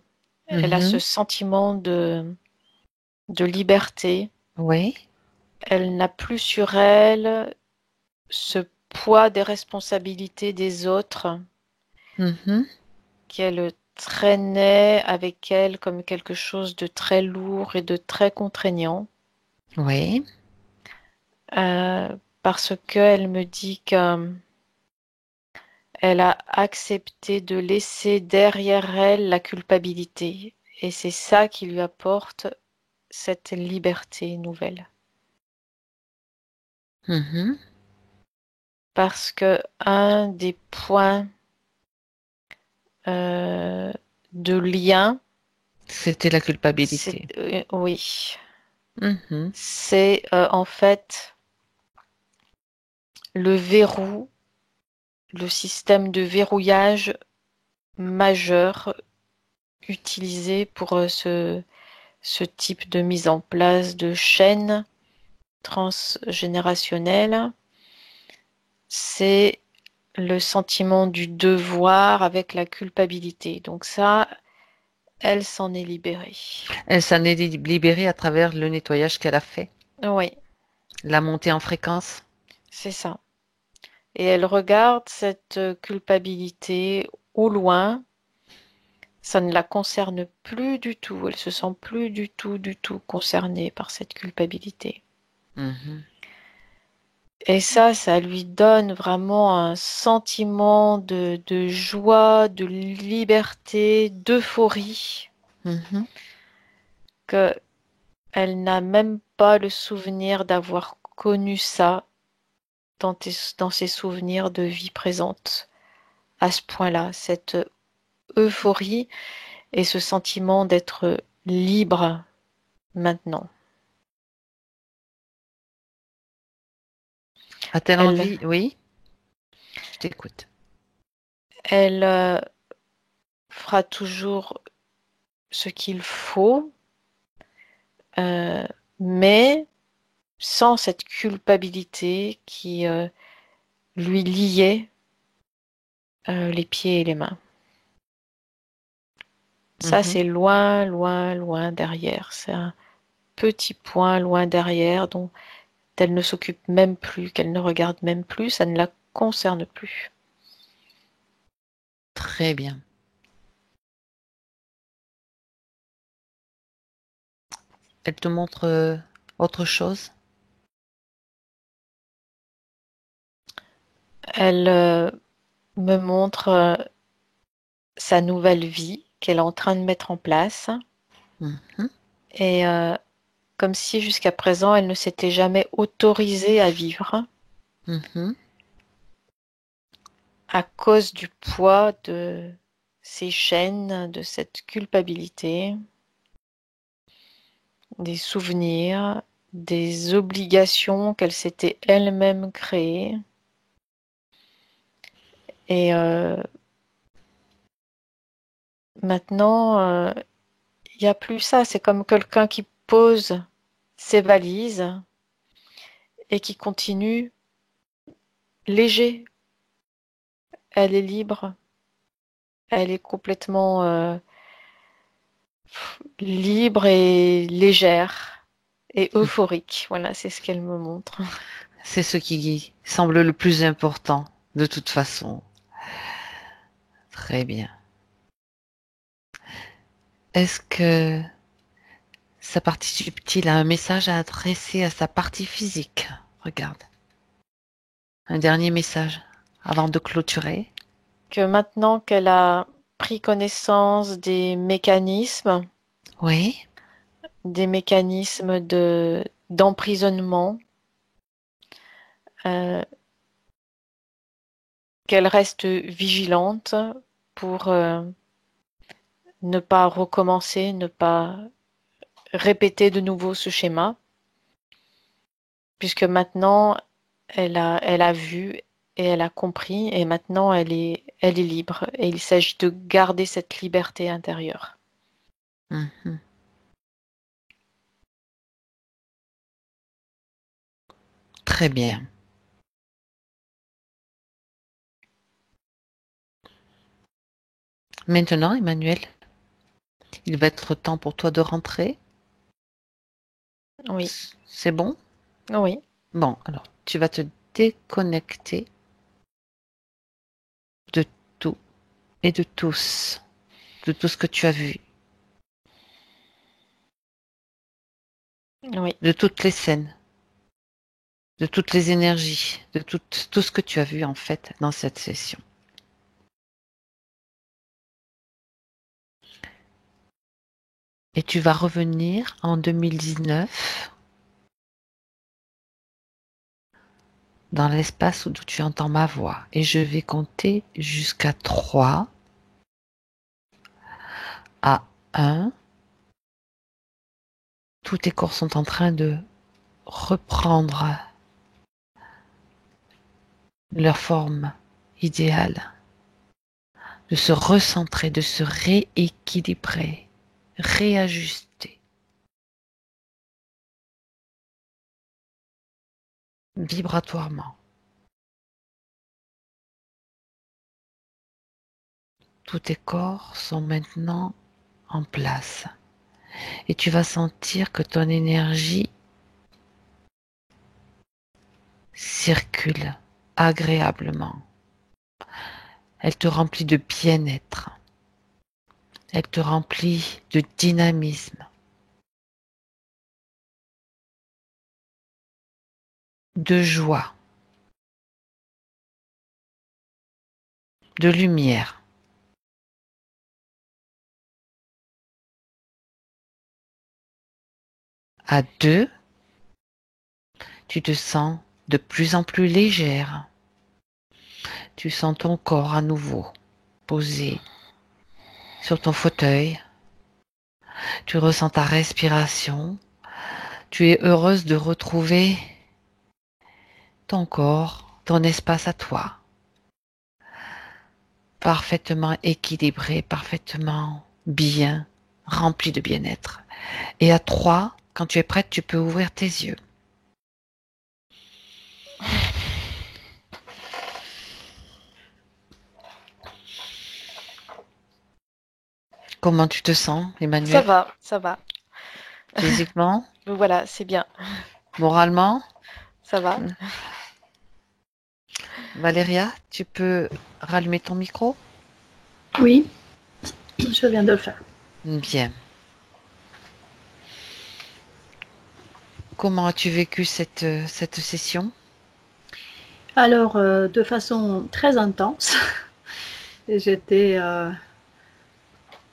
Elle a ce Mhm. sentiment de liberté. Oui. Elle n'a plus sur elle ce poids des responsabilités des autres Mhm. qu'elle traînait avec elle comme quelque chose de très lourd et de très contraignant. Oui. Parce qu'elle me dit qu'elle a accepté de laisser derrière elle la culpabilité. Et c'est ça qui lui apporte cette liberté nouvelle. Mhm. Parce que un des points euh, de lien, C'était la c'est culpabilité. oui, Mhm. c'est en fait le verrou, le système de verrouillage majeur utilisé pour ce type de mise en place de chaîne transgénérationnelle. C'est le sentiment du devoir avec la culpabilité. Donc ça, elle s'en est libérée. Elle s'en est libérée à travers le nettoyage qu'elle a fait, Oui, la montée en fréquence. c'est ça. Et elle regarde cette culpabilité au loin. Ça ne la concerne plus du tout. Elle se sent plus du tout concernée par cette culpabilité. Mhm. Et ça lui donne vraiment un sentiment de joie, de liberté, d'euphorie, Mhm. qu'elle n'a même pas le souvenir d'avoir connu ça dans ses souvenirs de vie présente. À ce point-là, cette euphorie et ce sentiment d'être libre maintenant. A-t-elle Elle, envie? Oui, je t'écoute. elle fera toujours ce qu'il faut, euh, mais sans cette culpabilité qui lui liait les pieds et les mains. Ça, Mhm. c'est loin, loin, loin derrière. C'est un petit point loin derrière dont elle ne s'occupe même plus, qu'elle ne regarde même plus, ça ne la concerne plus. Très bien. Elle te montre autre chose? Elle me montre sa nouvelle vie qu'elle est en train de mettre en place Mhm. et comme si jusqu'à présent elle ne s'était jamais autorisée à vivre Mhm. à cause du poids de ces chaînes, de cette culpabilité, des souvenirs, des obligations qu'elle s'était elle-même créées. Et maintenant, il n'y a plus ça. C'est comme quelqu'un qui pose ses valises et qui continue léger. Elle est libre. Elle est complètement libre et légère et euphorique. Voilà, c'est ce qu'elle me montre. C'est ce qui semble le plus important, de toute façon. Très bien. Est-ce que sa partie subtile a un message à adresser à sa partie physique. Regarde. Un dernier message avant de clôturer. Que maintenant qu'elle a pris connaissance Oui. des mécanismes d'emprisonnement, euh, qu'elle reste vigilante pour ne pas recommencer, ne pas répéter de nouveau ce schéma, puisque maintenant elle a vu et elle a compris, et maintenant elle est libre, et il s'agit de garder cette liberté intérieure. Mhm. Très bien. Maintenant, Emmanuel, il va être temps pour toi de rentrer. Oui, C'est bon? oui, Bon, alors, tu vas te déconnecter de tout et de tous, de tout ce que tu as vu, oui. de toutes les scènes, de toutes les énergies, de tout ce que tu as vu en fait dans cette session. Et tu vas revenir en 2019 dans l'espace où tu entends ma voix. Et je vais compter jusqu'à 3, à 1. Tous tes corps sont en train de reprendre leur forme idéale, de se recentrer, de se rééquilibrer, réajuster vibratoirement. Tous tes corps sont maintenant en place et tu vas sentir que ton énergie circule agréablement. Elle te remplit de bien-être. Elle te remplit de dynamisme, de joie, de lumière. À 2, tu te sens de plus en plus légère. Tu sens ton corps à nouveau posé sur ton fauteuil. Tu ressens ta respiration. Tu es heureuse de retrouver ton corps, ton espace à toi, parfaitement équilibré, parfaitement bien, rempli de bien-être. Et à 3, quand tu es prête, tu peux ouvrir tes yeux. Comment tu te sens, Emmanuel? Ça va. Physiquement? Voilà, c'est bien. Moralement? Ça va. Valéria, tu peux rallumer ton micro? Oui, je viens de le faire. Bien. Comment as-tu vécu cette session? Alors, de façon très intense, j'étais...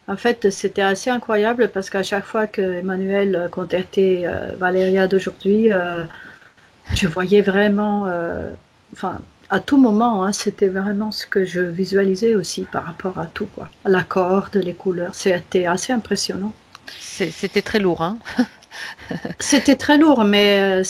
en fait, c'était assez incroyable parce qu'à chaque fois que Emmanuel contactait Valéria d'aujourd'hui, je voyais vraiment... enfin, à tout moment, hein, c'était vraiment ce que je visualisais aussi par rapport à tout, quoi. La corde, les couleurs, c'était assez impressionnant. C'était très lourd, hein? C'était très lourd, mais,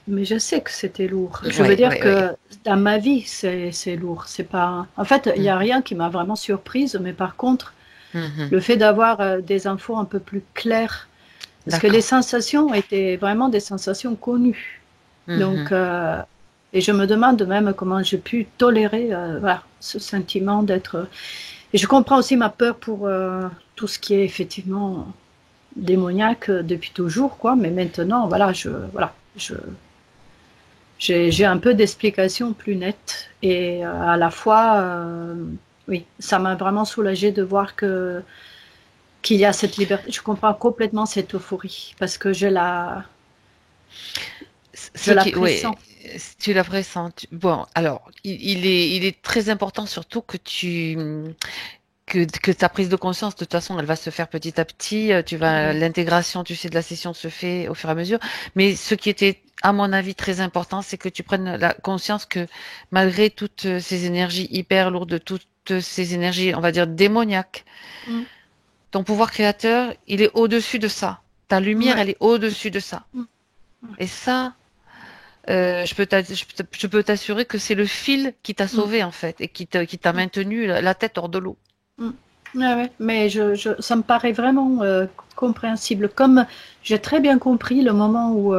mais je sais que c'était lourd. Je veux Oui, dire oui, oui. que dans ma vie, c'est lourd. C'est pas... En fait, il n'y a rien qui m'a vraiment surprise, mais par contre, Mhm. le fait d'avoir des infos un peu plus claires, parce que les D'accord. sensations étaient vraiment des sensations connues. Mhm. Donc, et je me demande même comment j'ai pu tolérer voilà, ce sentiment d'être... Et je comprends aussi ma peur pour tout ce qui est effectivement démoniaque depuis toujours, quoi. Mais maintenant, voilà, j'ai un peu d'explications plus nettes. Et à la fois, oui, ça m'a vraiment soulagée de voir que qu'il y a cette liberté. Je comprends complètement cette euphorie parce que je la Oui, pressens. tu la pressens. Bon, alors, il est très important surtout que ta prise de conscience, de toute façon, elle va se faire petit à petit. L'intégration, tu sais, de la session se fait au fur et à mesure. Mais ce qui était, à mon avis, très important, c'est que tu prennes la conscience que malgré toutes ces énergies hyper lourdes, toutes ces énergies, on va dire, démoniaques, Mm. ton pouvoir créateur, il est au-dessus de ça. Ta lumière, Ouais. elle est au-dessus de ça. Mm. Et ça, je peux t'assurer que c'est le fil qui t'a Mm. sauvé, en fait, et qui t'a maintenu la tête hors de l'eau. Mm. Ouais, ouais. Mais ça me paraît vraiment compréhensible. Comme j'ai très bien compris le moment où,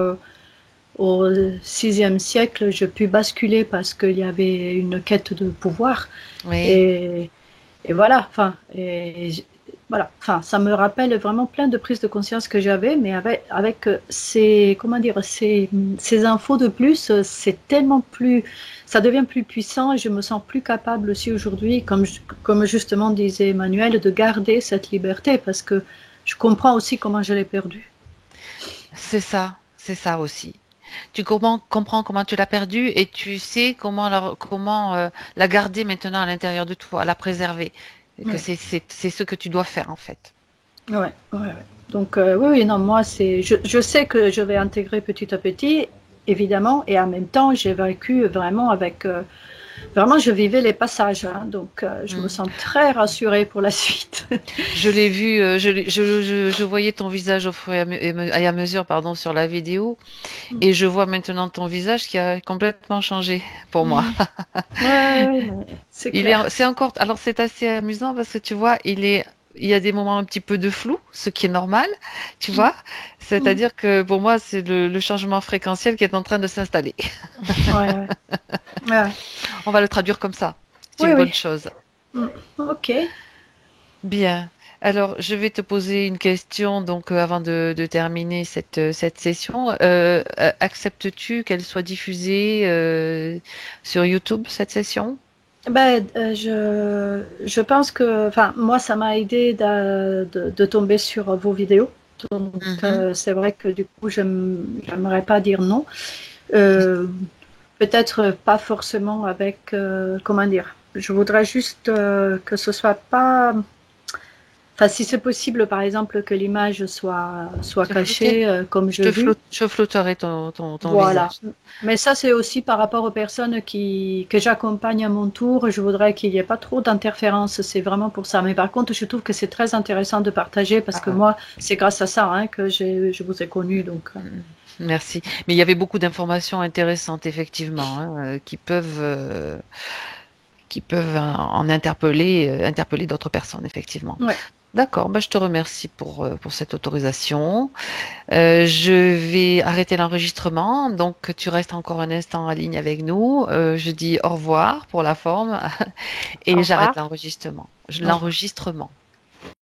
au VIe siècle, je pus basculer parce qu'il y avait une quête de pouvoir. Oui. Et, et voilà, voilà, enfin, ça me rappelle vraiment plein de prises de conscience que j'avais, mais avec ces, comment dire, ces infos de plus, c'est tellement plus, ça devient plus puissant et je me sens plus capable aussi aujourd'hui, comme justement disait Emmanuel, de garder cette liberté parce que je comprends aussi comment je l'ai perdue. C'est ça aussi. Comprends comment tu l'as perdu et tu sais comment la garder maintenant à l'intérieur de toi, la préserver. Et que Ouais, c'est ce que tu dois faire en fait. ouais. Donc, oui, oui, non, moi, je sais que je vais intégrer petit à petit, évidemment, et en même temps, j'ai vécu vraiment avec, vraiment, je vivais les passages, hein, donc je me Mm. sens très rassurée pour la suite. Je l'ai vu, je voyais ton visage au fur et à mesure, pardon, sur la vidéo, et je vois maintenant ton visage qui a complètement changé pour moi. Mm. Ouais, mais c'est clair. C'est encore, alors c'est assez amusant parce que tu vois, il y a des moments un petit peu de flou, ce qui est normal, tu Mm. vois. Mm. C'est-à-dire que pour moi, c'est le changement fréquentiel qui est en train de s'installer. Ouais. Ouais. On va le traduire comme ça. C'est Oui, une oui. bonne chose. Mm. Ok. Bien. Alors, je vais te poser une question donc avant de terminer cette session. Acceptes-tu qu'elle soit diffusée sur YouTube, cette session? Ben, je pense que, enfin, moi, ça m'a aidé de tomber sur vos vidéos. Donc, Mhm. c'est vrai que du coup, j'aimerais pas dire non. Euh, Peut-être pas forcément avec, comment dire, je voudrais juste que ce soit pas, enfin si c'est possible par exemple que l'image soit Se flouter? cachée comme je vis, Je flouterai ton voilà. visage. Mais ça c'est aussi par rapport aux personnes que j'accompagne à mon tour, je voudrais qu'il n'y ait pas trop d'interférences, c'est vraiment pour ça. Mais par contre je trouve que c'est très intéressant de partager parce que Ah, moi c'est grâce à ça hein, que je vous ai connu donc. mm, merci. Mais il y avait beaucoup d'informations intéressantes, effectivement, hein, qui peuvent en interpeller d'autres personnes, effectivement. Ouais. D'accord, bah, je te remercie pour cette autorisation. Je vais arrêter l'enregistrement, donc tu restes encore un instant en ligne avec nous. Je dis au revoir pour la forme Au et j'arrête revoir. l'enregistrement. Au revoir. L'enregistrement.